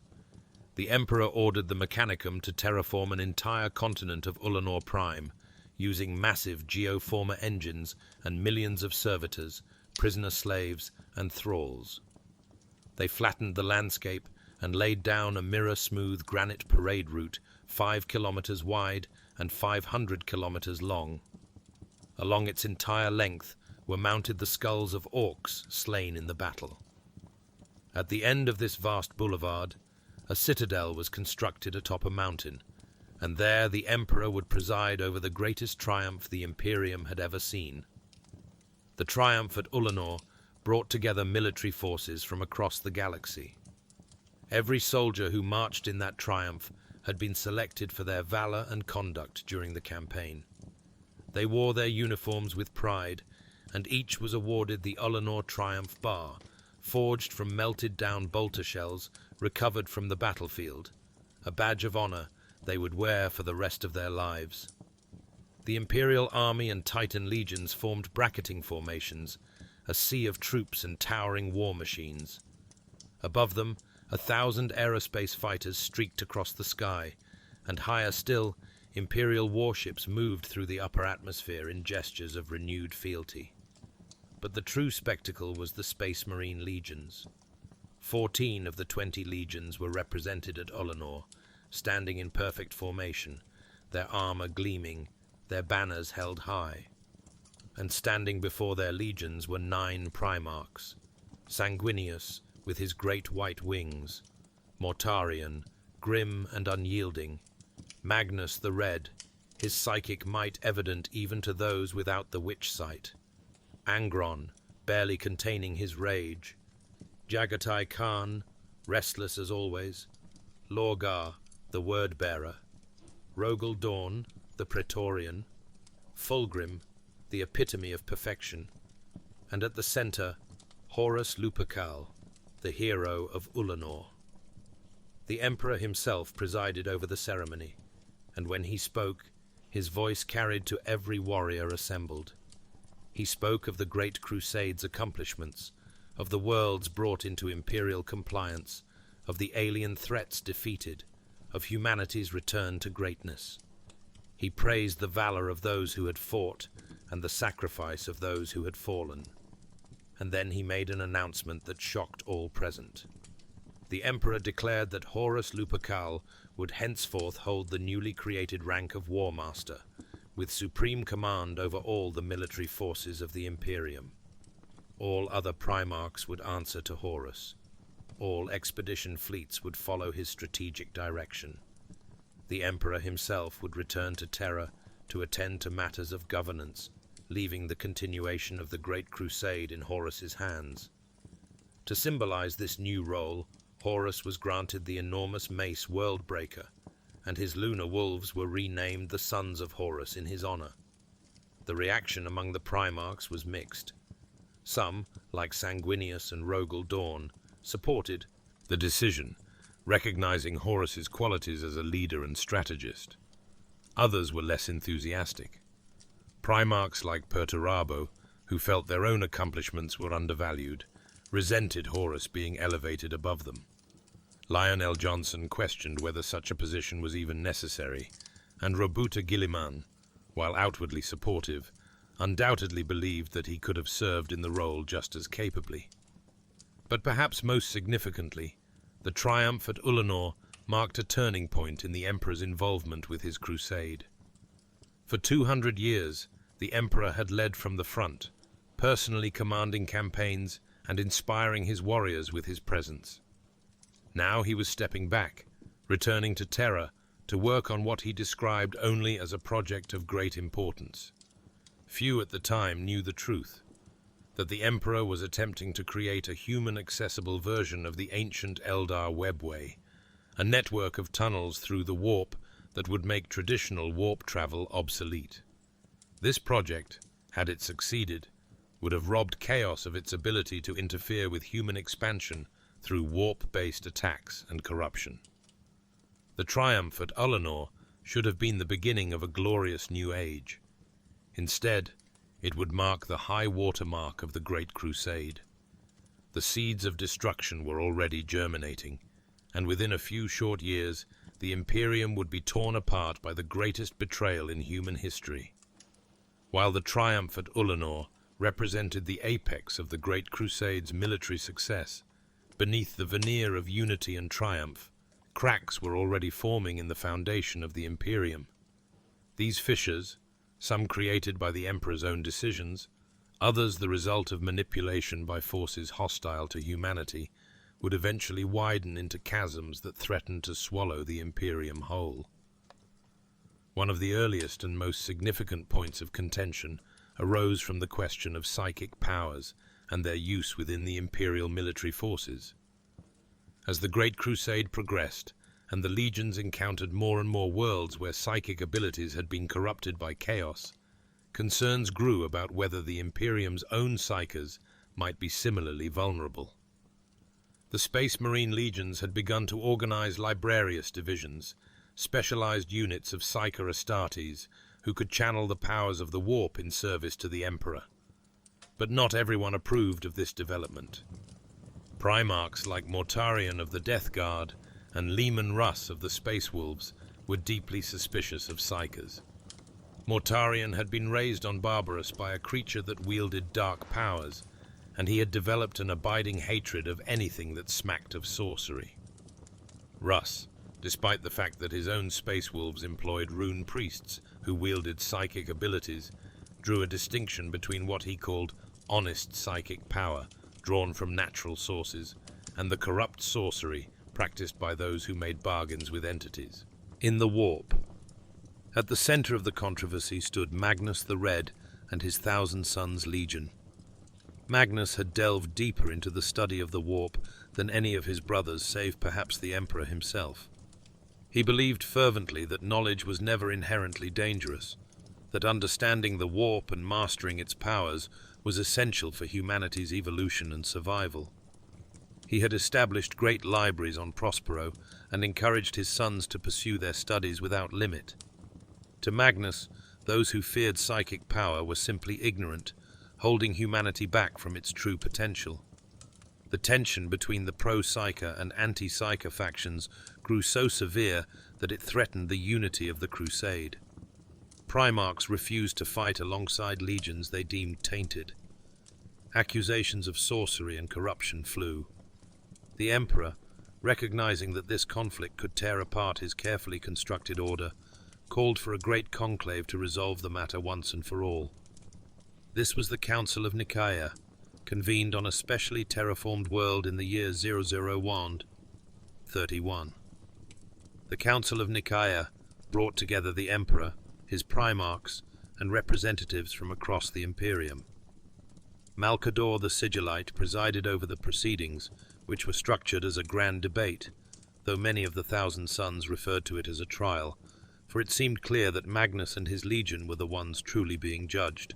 The Emperor ordered the Mechanicum to terraform an entire continent of Ullanor Prime, using massive geoformer engines and millions of servitors, prisoner slaves, and thralls. They flattened the landscape and laid down a mirror-smooth granite parade route 5 kilometers wide and 500 kilometers long. Along its entire length were mounted the skulls of Orcs slain in the battle. At the end of this vast boulevard, a citadel was constructed atop a mountain, and there the Emperor would preside over the greatest triumph the Imperium had ever seen. The triumph at Ullanor brought together military forces from across the galaxy. Every soldier who marched in that triumph had been selected for their valor and conduct during the campaign. They wore their uniforms with pride, and each was awarded the Ullanor Triumph Bar, forged from melted-down bolter shells recovered from the battlefield, a badge of honor they would wear for the rest of their lives. The Imperial Army and Titan legions formed bracketing formations, a sea of troops and towering war machines. Above them, 1,000 aerospace fighters streaked across the sky, and higher still, Imperial warships moved through the upper atmosphere in gestures of renewed fealty. But the true spectacle was the Space Marine legions. 14 of the 20 legions were represented at Ullanor, standing in perfect formation, their armor gleaming, their banners held high. And standing before their legions were 9 Primarchs: Sanguinius, with his great white wings; Mortarion, grim and unyielding; Magnus the Red, his psychic might evident even to those without the witch sight; Angron, barely containing his rage; Jagatai Khan, restless as always; Lorgar, the word-bearer; Rogel Dawn, the Praetorian; Fulgrim, the epitome of perfection; and at the center, Horus Lupercal, the hero of Ullanor. The Emperor himself presided over the ceremony, and when he spoke, his voice carried to every warrior assembled. He spoke of the great Crusade's accomplishments, of the worlds brought into imperial compliance, of the alien threats defeated, of humanity's return to greatness. He praised the valor of those who had fought and the sacrifice of those who had fallen. And then he made an announcement that shocked all present. The Emperor declared that Horus Lupercal would henceforth hold the newly created rank of War Master, with supreme command over all the military forces of the Imperium. All other Primarchs would answer to Horus. All expedition fleets would follow his strategic direction. The Emperor himself would return to Terra to attend to matters of governance, leaving the continuation of the Great Crusade in Horus's hands. To symbolize this new role, Horus was granted the enormous mace Worldbreaker, and his lunar wolves were renamed the Sons of Horus in his honor. The reaction among the Primarchs was mixed. Some, like Sanguinius and Rogel Dawn, supported the decision, recognizing Horus's qualities as a leader and strategist. Others were less enthusiastic. Primarchs like Perturabo, who felt their own accomplishments were undervalued, resented Horus being elevated above them. Lionel Johnson questioned whether such a position was even necessary, and Robuta Guilliman, while outwardly supportive, undoubtedly believed that he could have served in the role just as capably. But perhaps most significantly, the triumph at Ullanor marked a turning point in the Emperor's involvement with his crusade. For 200 years, the Emperor had led from the front, personally commanding campaigns and inspiring his warriors with his presence. Now he was stepping back, returning to Terra to work on what he described only as a project of great importance. Few at the time knew the truth, that the Emperor was attempting to create a human-accessible version of the ancient Eldar webway, a network of tunnels through the warp that would make traditional warp travel obsolete. This project, had it succeeded, would have robbed Chaos of its ability to interfere with human expansion through warp-based attacks and corruption. The triumph at Ullanor should have been the beginning of a glorious new age. Instead, it would mark the high watermark of the Great Crusade. The seeds of destruction were already germinating, and within a few short years, the Imperium would be torn apart by the greatest betrayal in human history. While the triumph at Ullanor represented the apex of the Great Crusade's military success, beneath the veneer of unity and triumph, cracks were already forming in the foundation of the Imperium. These fissures, some created by the Emperor's own decisions, others the result of manipulation by forces hostile to humanity, would eventually widen into chasms that threatened to swallow the Imperium whole. One of the earliest and most significant points of contention arose from the question of psychic powers and their use within the Imperial military forces. As the Great Crusade progressed, and the legions encountered more and more worlds where psychic abilities had been corrupted by chaos, concerns grew about whether the Imperium's own psykers might be similarly vulnerable. The Space Marine legions had begun to organize librarius divisions, specialized units of psyker Astartes who could channel the powers of the warp in service to the Emperor. But not everyone approved of this development. Primarchs like Mortarion of the Death Guard and Leman Russ of the Space Wolves were deeply suspicious of psykers. Mortarion had been raised on Barbarus by a creature that wielded dark powers, and he had developed an abiding hatred of anything that smacked of sorcery. Russ, despite the fact that his own Space Wolves employed rune priests who wielded psychic abilities, drew a distinction between what he called honest psychic power, drawn from natural sources, and the corrupt sorcery practiced by those who made bargains with entities. In the warp. At the center of the controversy stood Magnus the Red and his Thousand Sons Legion. Magnus had delved deeper into the study of the warp than any of his brothers, save perhaps the Emperor himself. He believed fervently that knowledge was never inherently dangerous, that understanding the warp and mastering its powers was essential for humanity's evolution and survival. He had established great libraries on Prospero and encouraged his sons to pursue their studies without limit. To Magnus, those who feared psychic power were simply ignorant, holding humanity back from its true potential. The tension between the pro-psyker and anti-psyker factions grew so severe that it threatened the unity of the Crusade. Primarchs refused to fight alongside legions they deemed tainted. Accusations of sorcery and corruption flew. The Emperor, recognizing that this conflict could tear apart his carefully constructed order, called for a great conclave to resolve the matter once and for all. This was the Council of Nikaea, convened on a specially terraformed world in the year 00131. The Council of Nikaea brought together the Emperor, his Primarchs, and representatives from across the Imperium. Malcador the Sigillite presided over the proceedings, which were structured as a grand debate, though many of the Thousand Sons referred to it as a trial, for it seemed clear that Magnus and his legion were the ones truly being judged.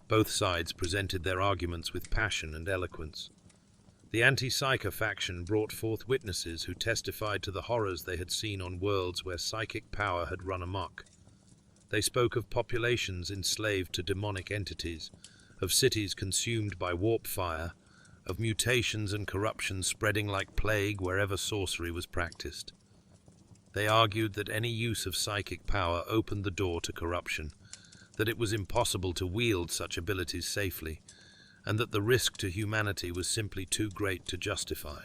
Both sides presented their arguments with passion and eloquence. The anti-Psyker faction brought forth witnesses who testified to the horrors they had seen on worlds where psychic power had run amok. They spoke of populations enslaved to demonic entities, of cities consumed by warp fire, of mutations and corruption spreading like plague wherever sorcery was practiced. They argued that any use of psychic power opened the door to corruption, that it was impossible to wield such abilities safely, and that the risk to humanity was simply too great to justify.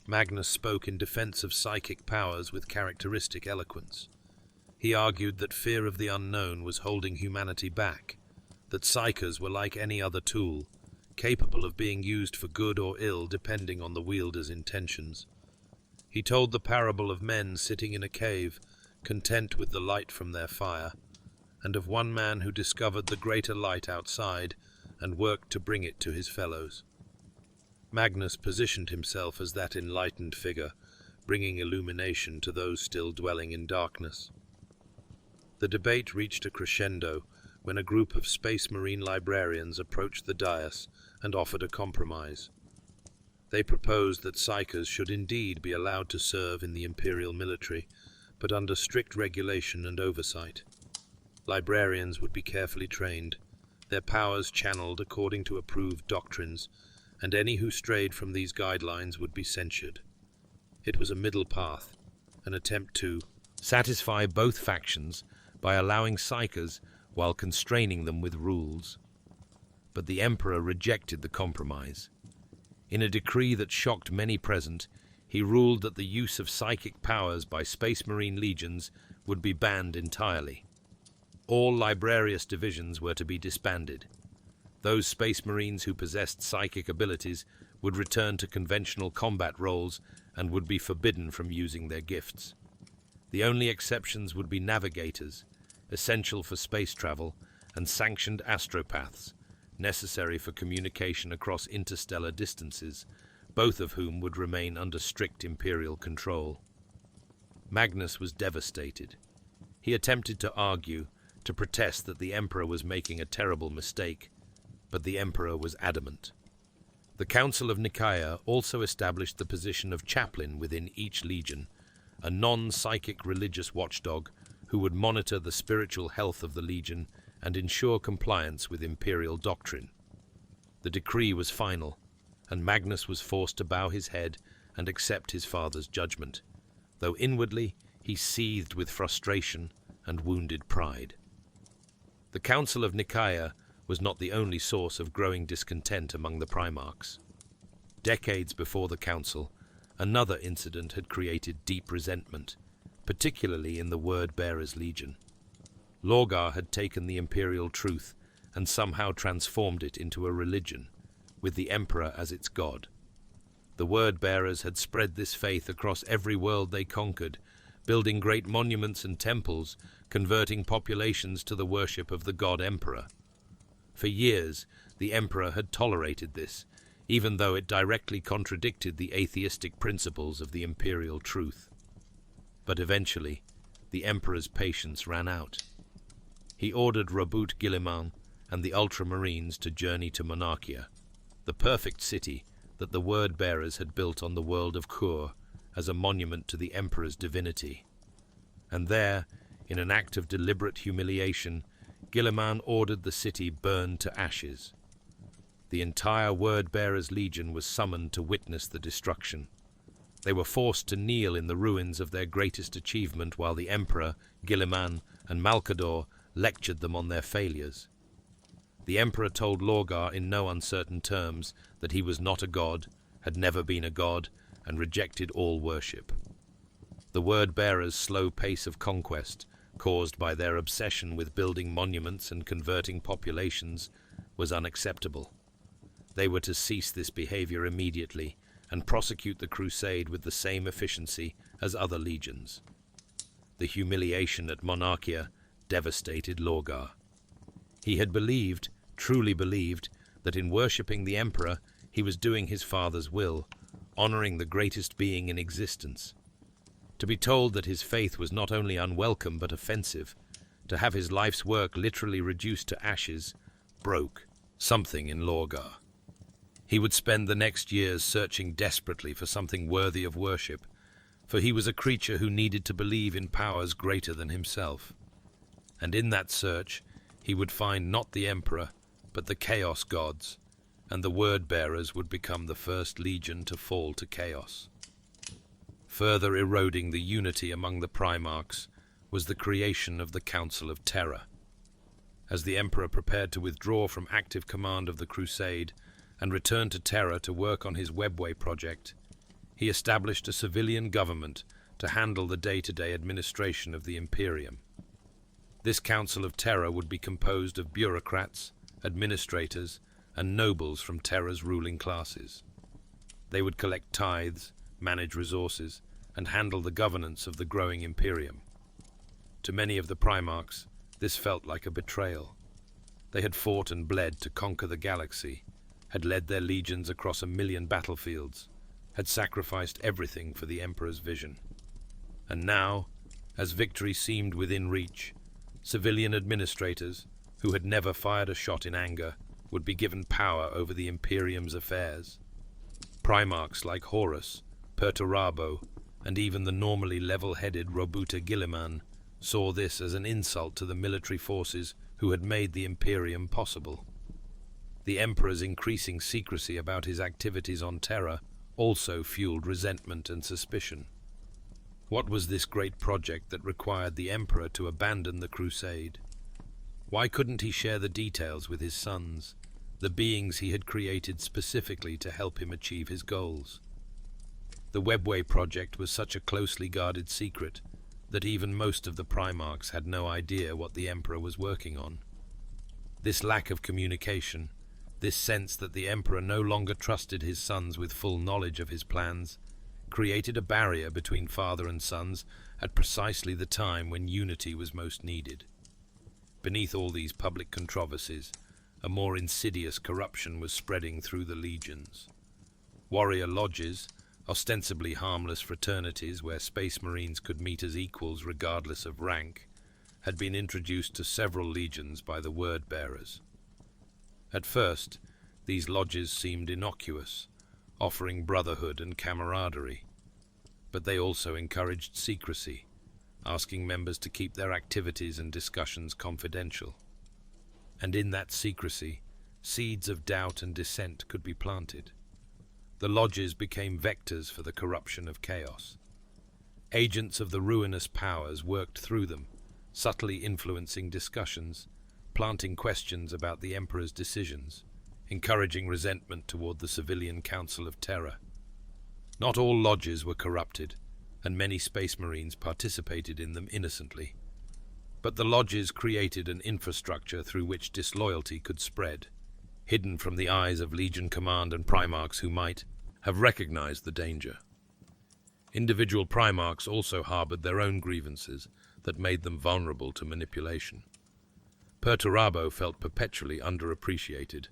Magnus spoke in defense of psychic powers with characteristic eloquence. He argued that fear of the unknown was holding humanity back, that psykers were like any other tool, capable of being used for good or ill depending on the wielder's intentions. He told the parable of men sitting in a cave, content with the light from their fire, and of one man who discovered the greater light outside and worked to bring it to his fellows. Magnus positioned himself as that enlightened figure, bringing illumination to those still dwelling in darkness. The debate reached a crescendo when a group of Space Marine librarians approached the dais and offered a compromise. They proposed that psykers should indeed be allowed to serve in the Imperial military, but under strict regulation and oversight. Librarians would be carefully trained, their powers channeled according to approved doctrines, and any who strayed from these guidelines would be censured. It was a middle path, an attempt to satisfy both factions by allowing psykers while constraining them with rules. But the Emperor rejected the compromise. In a decree that shocked many present, he ruled that the use of psychic powers by Space Marine legions would be banned entirely. All librarius divisions were to be disbanded. Those Space Marines who possessed psychic abilities would return to conventional combat roles and would be forbidden from using their gifts. The only exceptions would be navigators, essential for space travel, and sanctioned astropaths, necessary for communication across interstellar distances, both of whom would remain under strict Imperial control. Magnus was devastated. He attempted to argue, to protest that the Emperor was making a terrible mistake, but the Emperor was adamant. The Council of Nikaea also established the position of chaplain within each legion, a non-psychic religious watchdog who would monitor the spiritual health of the legion and ensure compliance with Imperial doctrine. The decree was final, and Magnus was forced to bow his head and accept his father's judgment, though inwardly he seethed with frustration and wounded pride. The Council of Nikaea was not the only source of growing discontent among the Primarchs. Decades before the Council, another incident had created deep resentment, particularly in the Word-Bearers Legion. Lorgar had taken the Imperial Truth and somehow transformed it into a religion, with the Emperor as its god. The Word-Bearers had spread this faith across every world they conquered, building great monuments and temples, converting populations to the worship of the god Emperor. For years, the Emperor had tolerated this, even though it directly contradicted the atheistic principles of the Imperial Truth. But eventually, the Emperor's patience ran out. He ordered Rabut Guilliman and the Ultramarines to journey to Monarchia, the perfect city that the Word-Bearers had built on the world of Kur as a monument to the Emperor's divinity. And there, in an act of deliberate humiliation, Guilliman ordered the city burned to ashes. The entire Word-Bearers Legion was summoned to witness the destruction. They were forced to kneel in the ruins of their greatest achievement while the Emperor, Guilliman, and Malcador lectured them on their failures. The Emperor told Lorgar in no uncertain terms that he was not a god, had never been a god, and rejected all worship. The Word-Bearers' slow pace of conquest, caused by their obsession with building monuments and converting populations, was unacceptable. They were to cease this behavior immediately and prosecute the Crusade with the same efficiency as other legions. The humiliation at Monarchia devastated Lorgar. He had believed, truly believed, that in worshipping the Emperor he was doing his father's will, honoring the greatest being in existence. To be told that his faith was not only unwelcome but offensive, to have his life's work literally reduced to ashes, broke, something in Lorgar. He would spend the next years searching desperately for something worthy of worship, for he was a creature who needed to believe in powers greater than himself. And in that search, he would find not the Emperor, but the Chaos Gods, and the Word-Bearers would become the first legion to fall to chaos. Further eroding the unity among the Primarchs was the creation of the Council of Terror. As the Emperor prepared to withdraw from active command of the Crusade and return to Terra to work on his Webway project, he established a civilian government to handle the day-to-day administration of the Imperium. This Council of Terror would be composed of bureaucrats, administrators, and nobles from Terra's ruling classes. They would collect tithes, manage resources, and handle the governance of the growing Imperium. To many of the Primarchs, this felt like a betrayal. They had fought and bled to conquer the galaxy, had led their legions across 1,000,000 battlefields, had sacrificed everything for the Emperor's vision. And now, as victory seemed within reach, civilian administrators, who had never fired a shot in anger, would be given power over the Imperium's affairs. Primarchs like Horus, Perturabo, and even the normally level-headed Robuta Guilliman saw this as an insult to the military forces who had made the Imperium possible. The Emperor's increasing secrecy about his activities on Terra also fueled resentment and suspicion. What was this great project that required the Emperor to abandon the Crusade? Why couldn't he share the details with his sons, the beings he had created specifically to help him achieve his goals? The Webway project was such a closely guarded secret that even most of the Primarchs had no idea what the Emperor was working on. This lack of communication, this sense that the Emperor no longer trusted his sons with full knowledge of his plans, created a barrier between father and sons at precisely the time when unity was most needed. Beneath all these public controversies, a more insidious corruption was spreading through the legions. Warrior lodges, ostensibly harmless fraternities where Space Marines could meet as equals regardless of rank, had been introduced to several legions by the Word-Bearers. At first, these lodges seemed innocuous, offering brotherhood and camaraderie, but they also encouraged secrecy, asking members to keep their activities and discussions confidential. And in that secrecy, seeds of doubt and dissent could be planted. The lodges became vectors for the corruption of chaos. Agents of the ruinous powers worked through them, subtly influencing discussions, planting questions about the Emperor's decisions, encouraging resentment toward the civilian Council of Terror. Not all lodges were corrupted, and many Space Marines participated in them innocently. But the lodges created an infrastructure through which disloyalty could spread, hidden from the eyes of Legion Command and Primarchs who might have recognized the danger. Individual Primarchs also harbored their own grievances that made them vulnerable to manipulation. Perturabo felt perpetually underappreciated,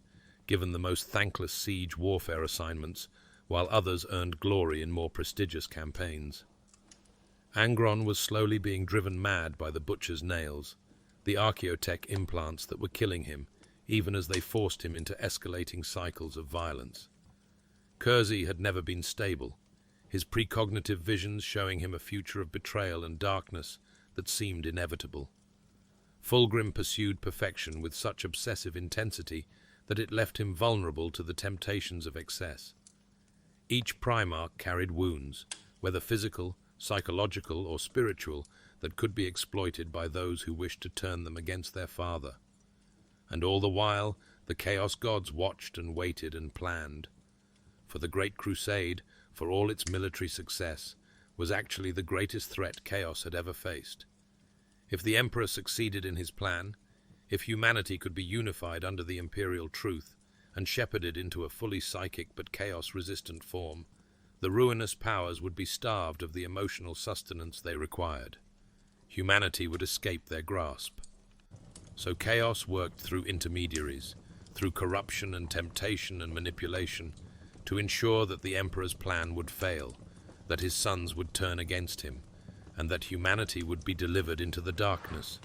given the most thankless siege warfare assignments, while others earned glory in more prestigious campaigns. Angron was slowly being driven mad by the Butcher's nails, the archaeotech implants that were killing him, even as they forced him into escalating cycles of violence. Kersey had never been stable, his precognitive visions showing him a future of betrayal and darkness that seemed inevitable. Fulgrim pursued perfection with such obsessive intensity that it left him vulnerable to the temptations of excess. Each Primarch carried wounds, whether physical, psychological, or spiritual, that could be exploited by those who wished to turn them against their father. And all the while, the Chaos Gods watched and waited and planned. For the Great Crusade, for all its military success, was actually the greatest threat Chaos had ever faced. If the Emperor succeeded in his plan, if humanity could be unified under the Imperial Truth and shepherded into a fully psychic but chaos-resistant form, the ruinous powers would be starved of the emotional sustenance they required. Humanity would escape their grasp. So Chaos worked through intermediaries, through corruption and temptation and manipulation, to ensure that the Emperor's plan would fail, that his sons would turn against him, and that humanity would be delivered into the darkness.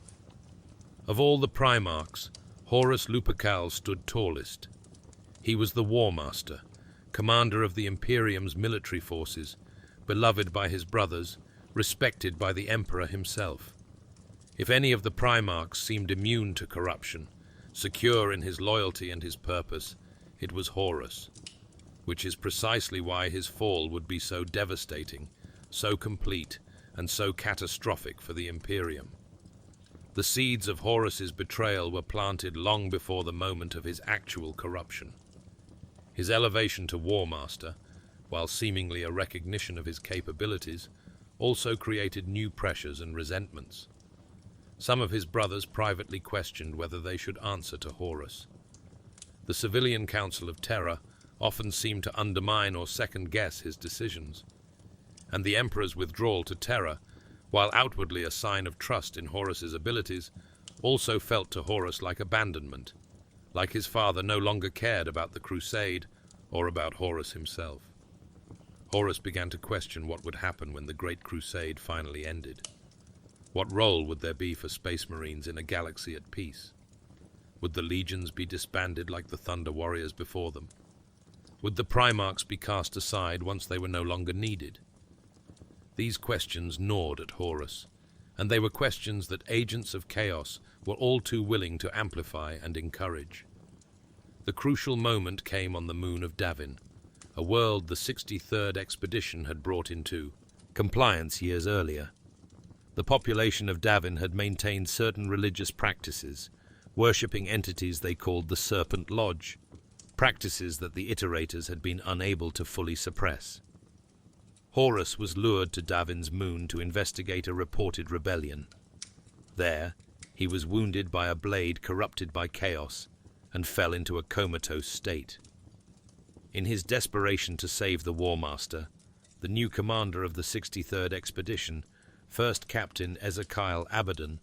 Of all the Primarchs, Horus Lupercal stood tallest. He was the War Master, commander of the Imperium's military forces, beloved by his brothers, respected by the Emperor himself. If any of the Primarchs seemed immune to corruption, secure in his loyalty and his purpose, it was Horus, which is precisely why his fall would be so devastating, so complete, and so catastrophic for the Imperium. The seeds of Horus's betrayal were planted long before the moment of his actual corruption. His elevation to War Master, while seemingly a recognition of his capabilities, also created new pressures and resentments. Some of his brothers privately questioned whether they should answer to Horus. The civilian Council of Terror often seemed to undermine or second-guess his decisions, and the Emperor's withdrawal to Terror, while outwardly a sign of trust in Horus's abilities, also felt to Horus like abandonment, like his father no longer cared about the Crusade or about Horus himself. Horus began to question what would happen when the Great Crusade finally ended. What role would there be for Space Marines in a galaxy at peace? Would the legions be disbanded like the Thunder Warriors before them? Would the Primarchs be cast aside once they were no longer needed? These questions gnawed at Horus, and they were questions that agents of chaos were all too willing to amplify and encourage. The crucial moment came on the moon of Davin, a world the 63rd expedition had brought into compliance years earlier. The population of Davin had maintained certain religious practices, worshipping entities they called the Serpent Lodge, practices that the iterators had been unable to fully suppress. Horus was lured to Davin's moon to investigate a reported rebellion. There, he was wounded by a blade corrupted by chaos and fell into a comatose state. In his desperation to save the War Master, the new commander of the 63rd expedition, First Captain Ezekiel Abaddon,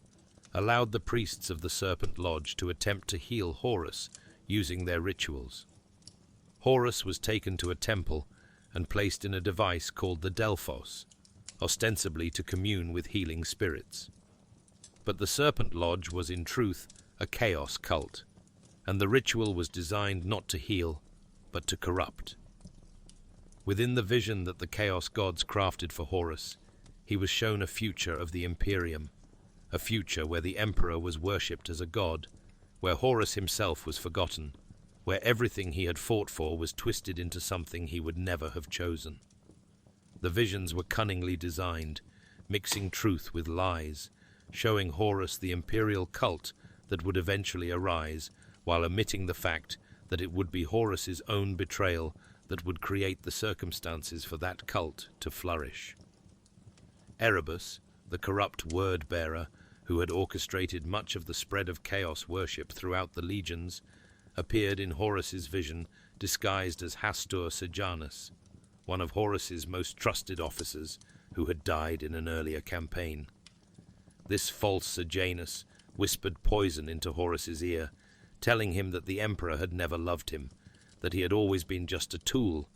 allowed the priests of the Serpent Lodge to attempt to heal Horus using their rituals. Horus was taken to a temple and placed in a device called the Delphos, ostensibly to commune with healing spirits. But the Serpent Lodge was in truth a chaos cult, and the ritual was designed not to heal, but to corrupt. Within the vision that the Chaos Gods crafted for Horus, he was shown a future of the Imperium, a future where the Emperor was worshipped as a god, where Horus himself was forgotten, where everything he had fought for was twisted into something he would never have chosen. The visions were cunningly designed, mixing truth with lies, showing Horus the imperial cult that would eventually arise, while omitting the fact that it would be Horus's own betrayal that would create the circumstances for that cult to flourish. Erebus, the corrupt word-bearer who had orchestrated much of the spread of chaos worship throughout the legions, appeared in Horus's vision disguised as Hastur Sejanus, one of Horus's most trusted officers who had died in an earlier campaign. This false Sejanus whispered poison into Horus's ear, telling him that the Emperor had never loved him, that he had always been just a tool,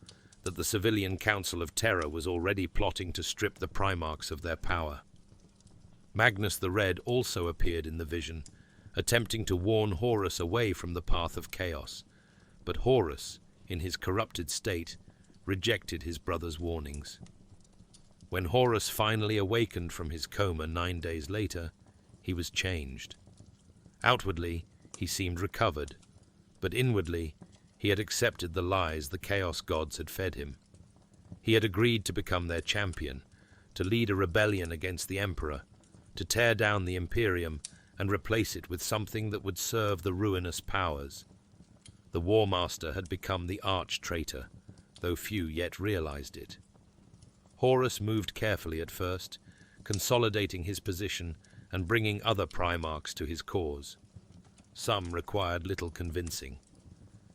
that the civilian Council of Terror was already plotting to strip the Primarchs of their power. Magnus the Red also appeared in the vision, attempting to warn Horus away from the path of chaos, but Horus, in his corrupted state, rejected his brother's warnings. When Horus finally awakened from his coma 9 days later, he was changed. Outwardly, he seemed recovered, but inwardly, he had accepted the lies the Chaos Gods had fed him. He had agreed to become their champion, to lead a rebellion against the Emperor, to tear down the Imperium and replace it with something that would serve the ruinous powers. The War Master had become the arch-traitor, though few yet realized it. Horus moved carefully at first, consolidating his position and bringing other Primarchs to his cause. Some required little convincing.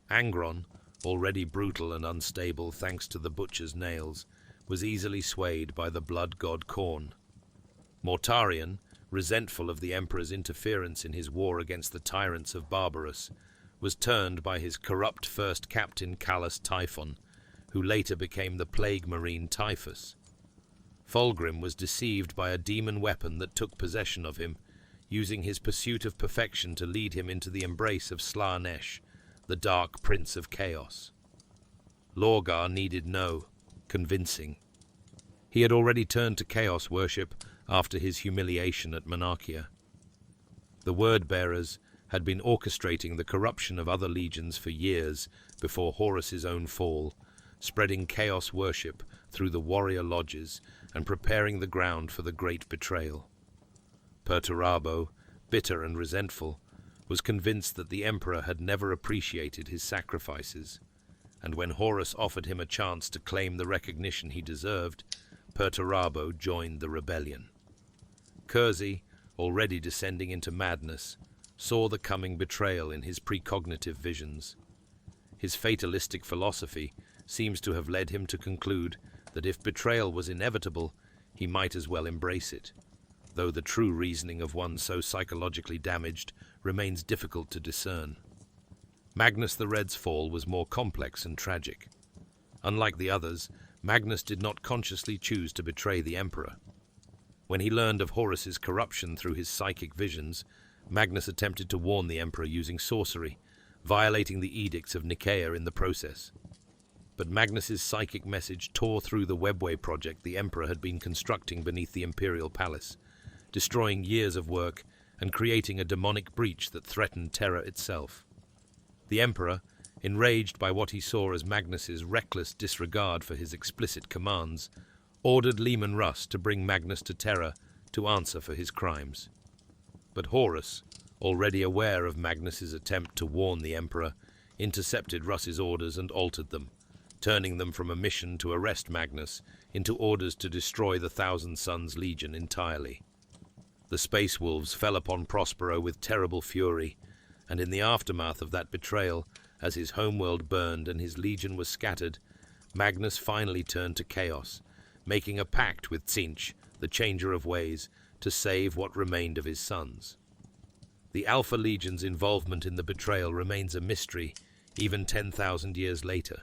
Angron, already brutal and unstable thanks to the butcher's nails, was easily swayed by the blood god Khorne. Mortarion, resentful of the Emperor's interference in his war against the tyrants of Barbarous, was turned by his corrupt first captain Callus Typhon, who later became the plague marine Typhus. Fulgrim was deceived by a demon weapon that took possession of him, using his pursuit of perfection to lead him into the embrace of Slaanesh, the Dark Prince of Chaos. Lorgar needed no convincing. He had already turned to chaos worship after his humiliation at Monarchia. The Word-Bearers had been orchestrating the corruption of other legions for years before Horus's own fall, spreading chaos worship through the warrior lodges and preparing the ground for the great betrayal. Perturabo, bitter and resentful, was convinced that the Emperor had never appreciated his sacrifices, and when Horus offered him a chance to claim the recognition he deserved, Perturabo joined the rebellion. Curzi, already descending into madness, saw the coming betrayal in his precognitive visions. His fatalistic philosophy seems to have led him to conclude that if betrayal was inevitable, he might as well embrace it, though the true reasoning of one so psychologically damaged remains difficult to discern. Magnus the Red's fall was more complex and tragic. Unlike the others, Magnus did not consciously choose to betray the Emperor. When he learned of Horus's corruption through his psychic visions, Magnus attempted to warn the Emperor using sorcery, violating the edicts of Nikaea in the process. But Magnus's psychic message tore through the webway project the Emperor had been constructing beneath the Imperial Palace, destroying years of work and creating a demonic breach that threatened Terra itself. The Emperor, enraged by what he saw as Magnus's reckless disregard for his explicit commands, ordered Leman Russ to bring Magnus to Terra to answer for his crimes. But Horus, already aware of Magnus's attempt to warn the Emperor, intercepted Russ's orders and altered them, turning them from a mission to arrest Magnus into orders to destroy the Thousand Sons Legion entirely. The Space Wolves fell upon Prospero with terrible fury, and in the aftermath of that betrayal, as his homeworld burned and his legion was scattered, Magnus finally turned to chaos, making a pact with Tzeentch, the Changer of Ways, to save what remained of his sons. The Alpha Legion's involvement in the betrayal remains a mystery, even 10,000 years later.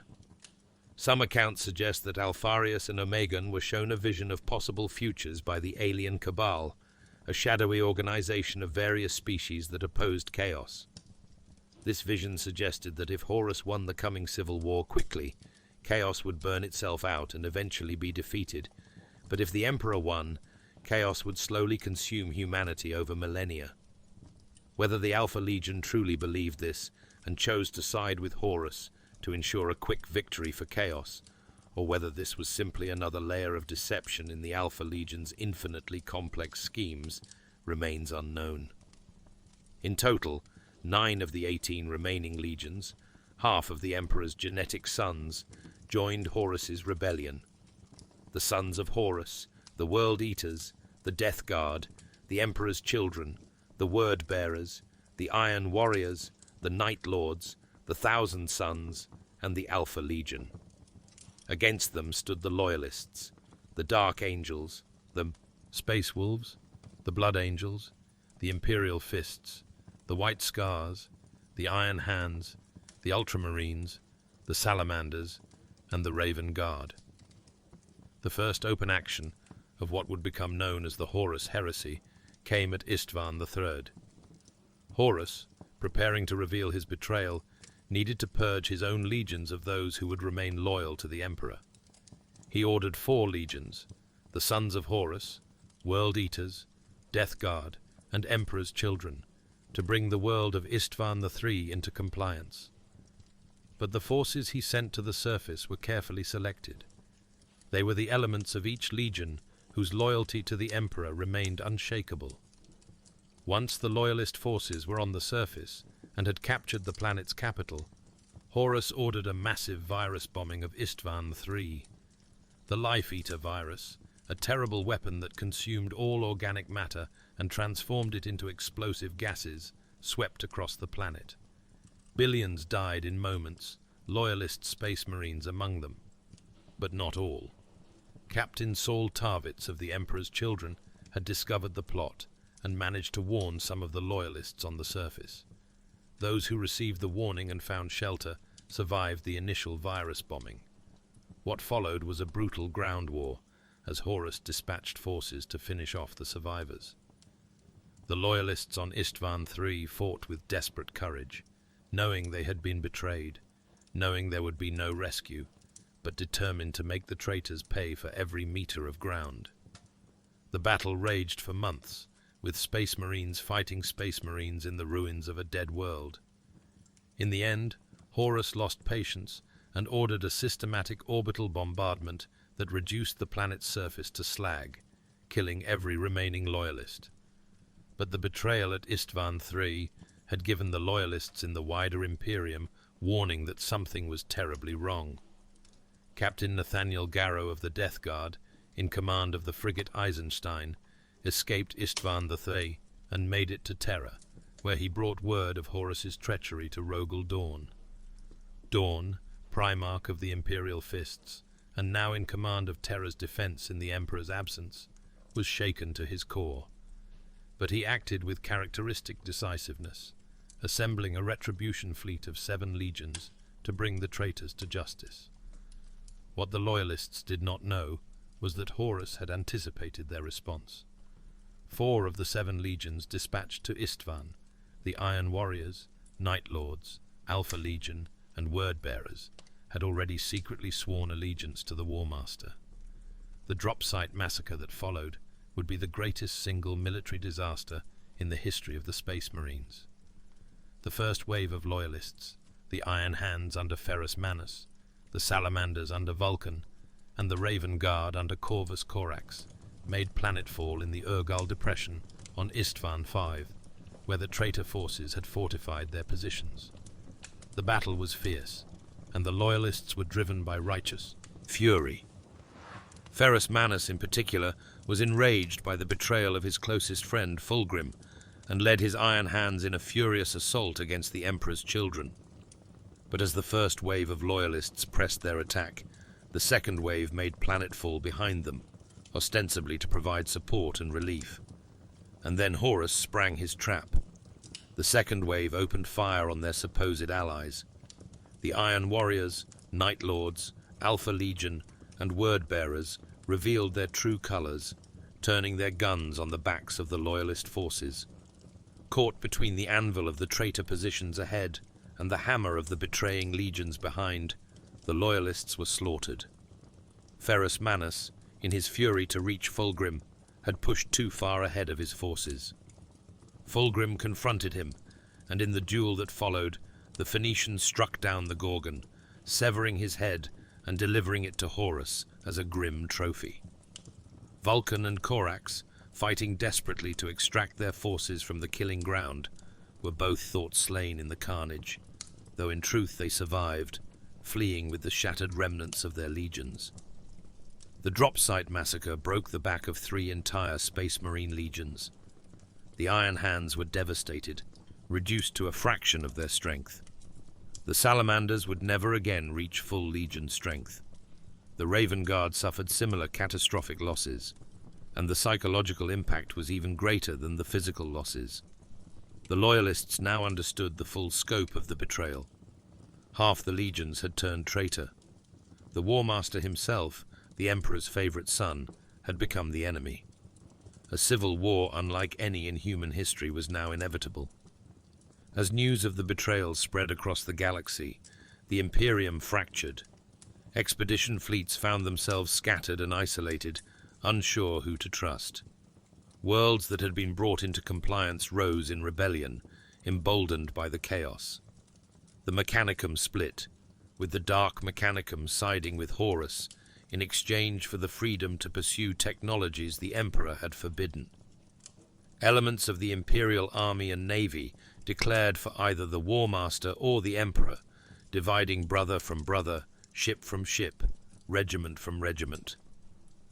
Some accounts suggest that Alpharius and Omegon were shown a vision of possible futures by the Alien Cabal, a shadowy organization of various species that opposed chaos. This vision suggested that if Horus won the coming civil war quickly, chaos would burn itself out and eventually be defeated, but if the Emperor won, chaos would slowly consume humanity over millennia. Whether the Alpha Legion truly believed this and chose to side with Horus to ensure a quick victory for chaos, or whether this was simply another layer of deception in the Alpha Legion's infinitely complex schemes, remains unknown. In total, 9 of the 18 remaining legions, half of the Emperor's genetic sons, joined Horus's rebellion. The Sons of Horus, the World Eaters, the Death Guard, the Emperor's Children, the Word-Bearers, the Iron Warriors, the Night Lords, the Thousand Sons, and the Alpha Legion. Against them stood the Loyalists, the Dark Angels, the Space Wolves, the Blood Angels, the Imperial Fists, the White Scars, the Iron Hands, the Ultramarines, the Salamanders, and the Raven Guard. The first open action of what would become known as the Horus Heresy came at Isstvan III. Horus, preparing to reveal his betrayal, needed to purge his own legions of those who would remain loyal to the Emperor. He ordered 4 legions, the Sons of Horus, World Eaters, Death Guard, and Emperor's Children, to bring the world of Isstvan III into compliance. But the forces he sent to the surface were carefully selected. They were the elements of each legion whose loyalty to the Emperor remained unshakable. Once the Loyalist forces were on the surface and had captured the planet's capital, Horus ordered a massive virus bombing of Isstvan III. The Life Eater virus, a terrible weapon that consumed all organic matter and transformed it into explosive gases, swept across the planet. Billions died in moments, Loyalist space marines among them. But not all. Captain Saul Tarvitz of the Emperor's Children had discovered the plot and managed to warn some of the Loyalists on the surface. Those who received the warning and found shelter survived the initial virus bombing. What followed was a brutal ground war, as Horus dispatched forces to finish off the survivors. The loyalists on Isstvan III fought with desperate courage, knowing they had been betrayed, knowing there would be no rescue, but determined to make the traitors pay for every meter of ground. The battle raged for months, with Space Marines fighting Space Marines in the ruins of a dead world. In the end, Horus lost patience and ordered a systematic orbital bombardment that reduced the planet's surface to slag, killing every remaining loyalist. But the betrayal at Isstvan III had given the loyalists in the wider Imperium warning that something was terribly wrong. Captain Nathaniel Garrow of the Death Guard, in command of the frigate Eisenstein, escaped Isstvan III and made it to Terra, where he brought word of Horus's treachery to Rogel Dawn. Dawn, Primarch of the Imperial Fists, and now in command of Terra's defense in the Emperor's absence, was shaken to his core. But he acted with characteristic decisiveness, assembling a retribution fleet of 7 legions to bring the traitors to justice. What the loyalists did not know was that Horus had anticipated their response. 4 of the 7 legions dispatched to Isstvan, the Iron Warriors, Night Lords, Alpha Legion, and Word-Bearers, had already secretly sworn allegiance to the War Master. The Drop Site Massacre that followed would be the greatest single military disaster in the history of the Space Marines. The first wave of loyalists, the Iron Hands under Ferrus Manus, the Salamanders under Vulcan, and the Raven Guard under Corvus Corax, made planetfall in the Urgal Depression on Isstvan V, where the traitor forces had fortified their positions. The battle was fierce, and the loyalists were driven by righteous fury. Ferrus Manus, in particular, was enraged by the betrayal of his closest friend, Fulgrim, and led his Iron Hands in a furious assault against the Emperor's children. But as the first wave of loyalists pressed their attack, the second wave made planetfall behind them, ostensibly to provide support and relief. And then Horus sprang his trap. The second wave opened fire on their supposed allies. The Iron Warriors, Night Lords, Alpha Legion, and Word-Bearers revealed their true colors, turning their guns on the backs of the loyalist forces. Caught between the anvil of the traitor positions ahead and the hammer of the betraying legions behind, the loyalists were slaughtered. Ferrus Manus, in his fury to reach Fulgrim, had pushed too far ahead of his forces. Fulgrim confronted him, and in the duel that followed, the Phoenicians struck down the Gorgon, severing his head and delivering it to Horus as a grim trophy. Vulcan and Corax, fighting desperately to extract their forces from the killing ground, were both thought slain in the carnage, though in truth they survived, fleeing with the shattered remnants of their legions. The Drop Site Massacre broke the back of 3 entire Space Marine legions. The Iron Hands were devastated, reduced to a fraction of their strength. The Salamanders would never again reach full legion strength. The Raven Guard suffered similar catastrophic losses, and the psychological impact was even greater than the physical losses. The Loyalists now understood the full scope of the betrayal. Half the legions had turned traitor. The War Master himself, the Emperor's favorite son, had become the enemy. A civil war unlike any in human history was now inevitable. As news of the betrayal spread across the galaxy, the Imperium fractured. Expedition fleets found themselves scattered and isolated, unsure who to trust. Worlds that had been brought into compliance rose in rebellion, emboldened by the chaos. The Mechanicum split, with the Dark Mechanicum siding with Horus in exchange for the freedom to pursue technologies the Emperor had forbidden. Elements of the Imperial Army and Navy declared for either the War Master or the Emperor, dividing brother from brother, ship from ship, regiment from regiment.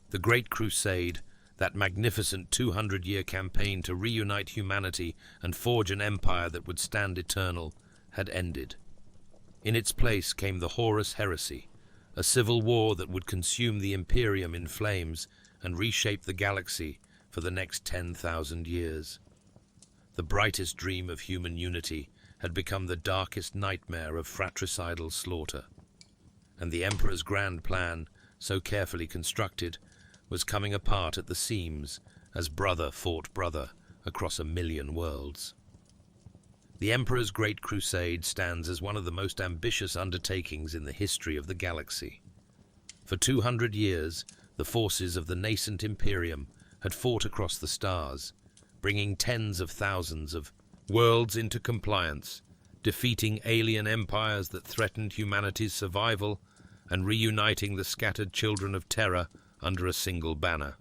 The Great Crusade, that magnificent 200-year campaign to reunite humanity and forge an empire that would stand eternal, had ended. In its place came the Horus Heresy, a civil war that would consume the Imperium in flames and reshape the galaxy for the next 10,000 years. The brightest dream of human unity had become the darkest nightmare of fratricidal slaughter. And the Emperor's grand plan, so carefully constructed, was coming apart at the seams as brother fought brother across 1,000,000 worlds. The Emperor's Great Crusade stands as one of the most ambitious undertakings in the history of the galaxy. For 200 years, the forces of the nascent Imperium had fought across the stars, bringing tens of thousands of worlds into compliance, defeating alien empires that threatened humanity's survival, and reuniting the scattered children of Terra under a single banner.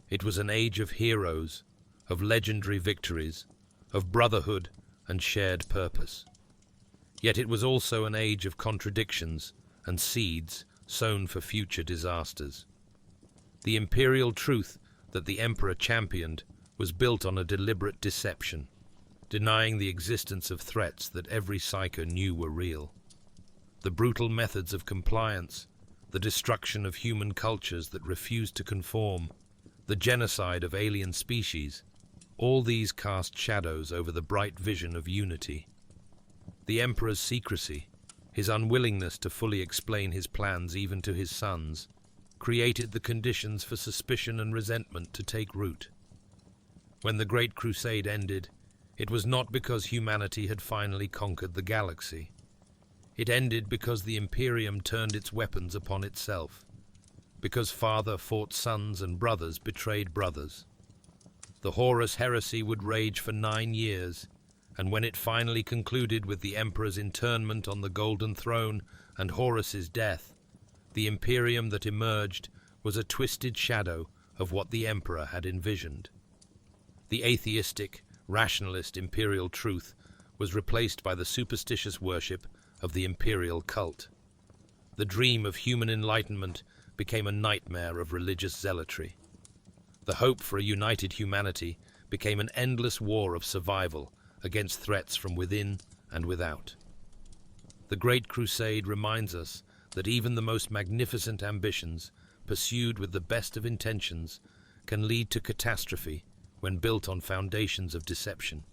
It was an age of heroes, of legendary victories, of brotherhood and shared purpose. Yet it was also an age of contradictions and seeds sown for future disasters. The Imperial Truth that the Emperor championed was built on a deliberate deception, denying the existence of threats that every psyker knew were real. The brutal methods of compliance, the destruction of human cultures that refused to conform, the genocide of alien species, all these cast shadows over the bright vision of unity. The Emperor's secrecy, his unwillingness to fully explain his plans even to his sons, created the conditions for suspicion and resentment to take root. When the Great Crusade ended, it was not because humanity had finally conquered the galaxy. It ended because the Imperium turned its weapons upon itself, because father fought sons and brothers betrayed brothers. The Horus Heresy would rage for 9 years, and when it finally concluded with the Emperor's internment on the Golden Throne and Horus's death, the Imperium that emerged was a twisted shadow of what the Emperor had envisioned. The atheistic, rationalist Imperial Truth was replaced by the superstitious worship of the Imperial cult. The dream of human enlightenment became a nightmare of religious zealotry. The hope for a united humanity became an endless war of survival against threats from within and without. The Great Crusade reminds us that even the most magnificent ambitions, pursued with the best of intentions, can lead to catastrophe when built on foundations of deception,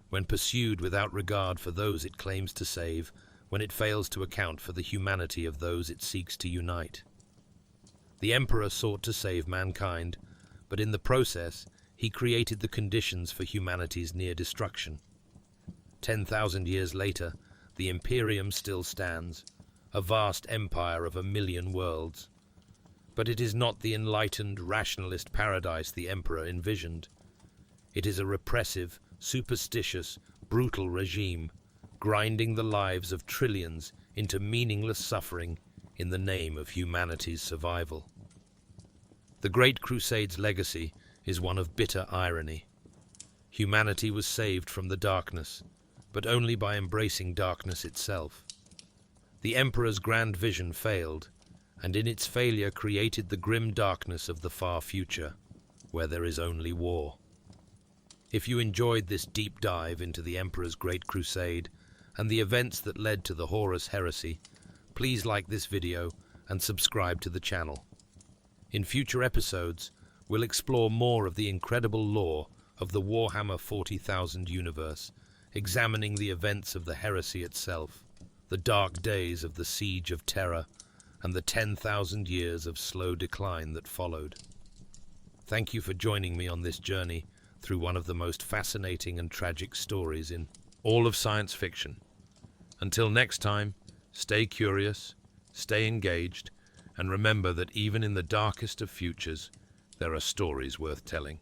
when pursued without regard for those it claims to save, when it fails to account for the humanity of those it seeks to unite. The Emperor sought to save mankind, but in the process he created the conditions for humanity's near destruction. 10,000 years later, the Imperium still stands, a vast empire of 1,000,000 worlds. But it is not the enlightened, rationalist paradise the Emperor envisioned. It is a repressive, superstitious, brutal regime, grinding the lives of trillions into meaningless suffering in the name of humanity's survival. The Great Crusade's legacy is one of bitter irony. Humanity was saved from the darkness, but only by embracing darkness itself. The Emperor's grand vision failed, and in its failure created the grim darkness of the far future, where there is only war. If you enjoyed this deep dive into the Emperor's Great Crusade and the events that led to the Horus Heresy, please like this video and subscribe to the channel. In future episodes, we'll explore more of the incredible lore of the Warhammer 40,000 universe, examining the events of the heresy itself, the dark days of the Siege of Terra, and the 10,000 years of slow decline that followed. Thank you for joining me on this journey through one of the most fascinating and tragic stories in all of science fiction. Until next time, stay curious, stay engaged, and remember that even in the darkest of futures, there are stories worth telling.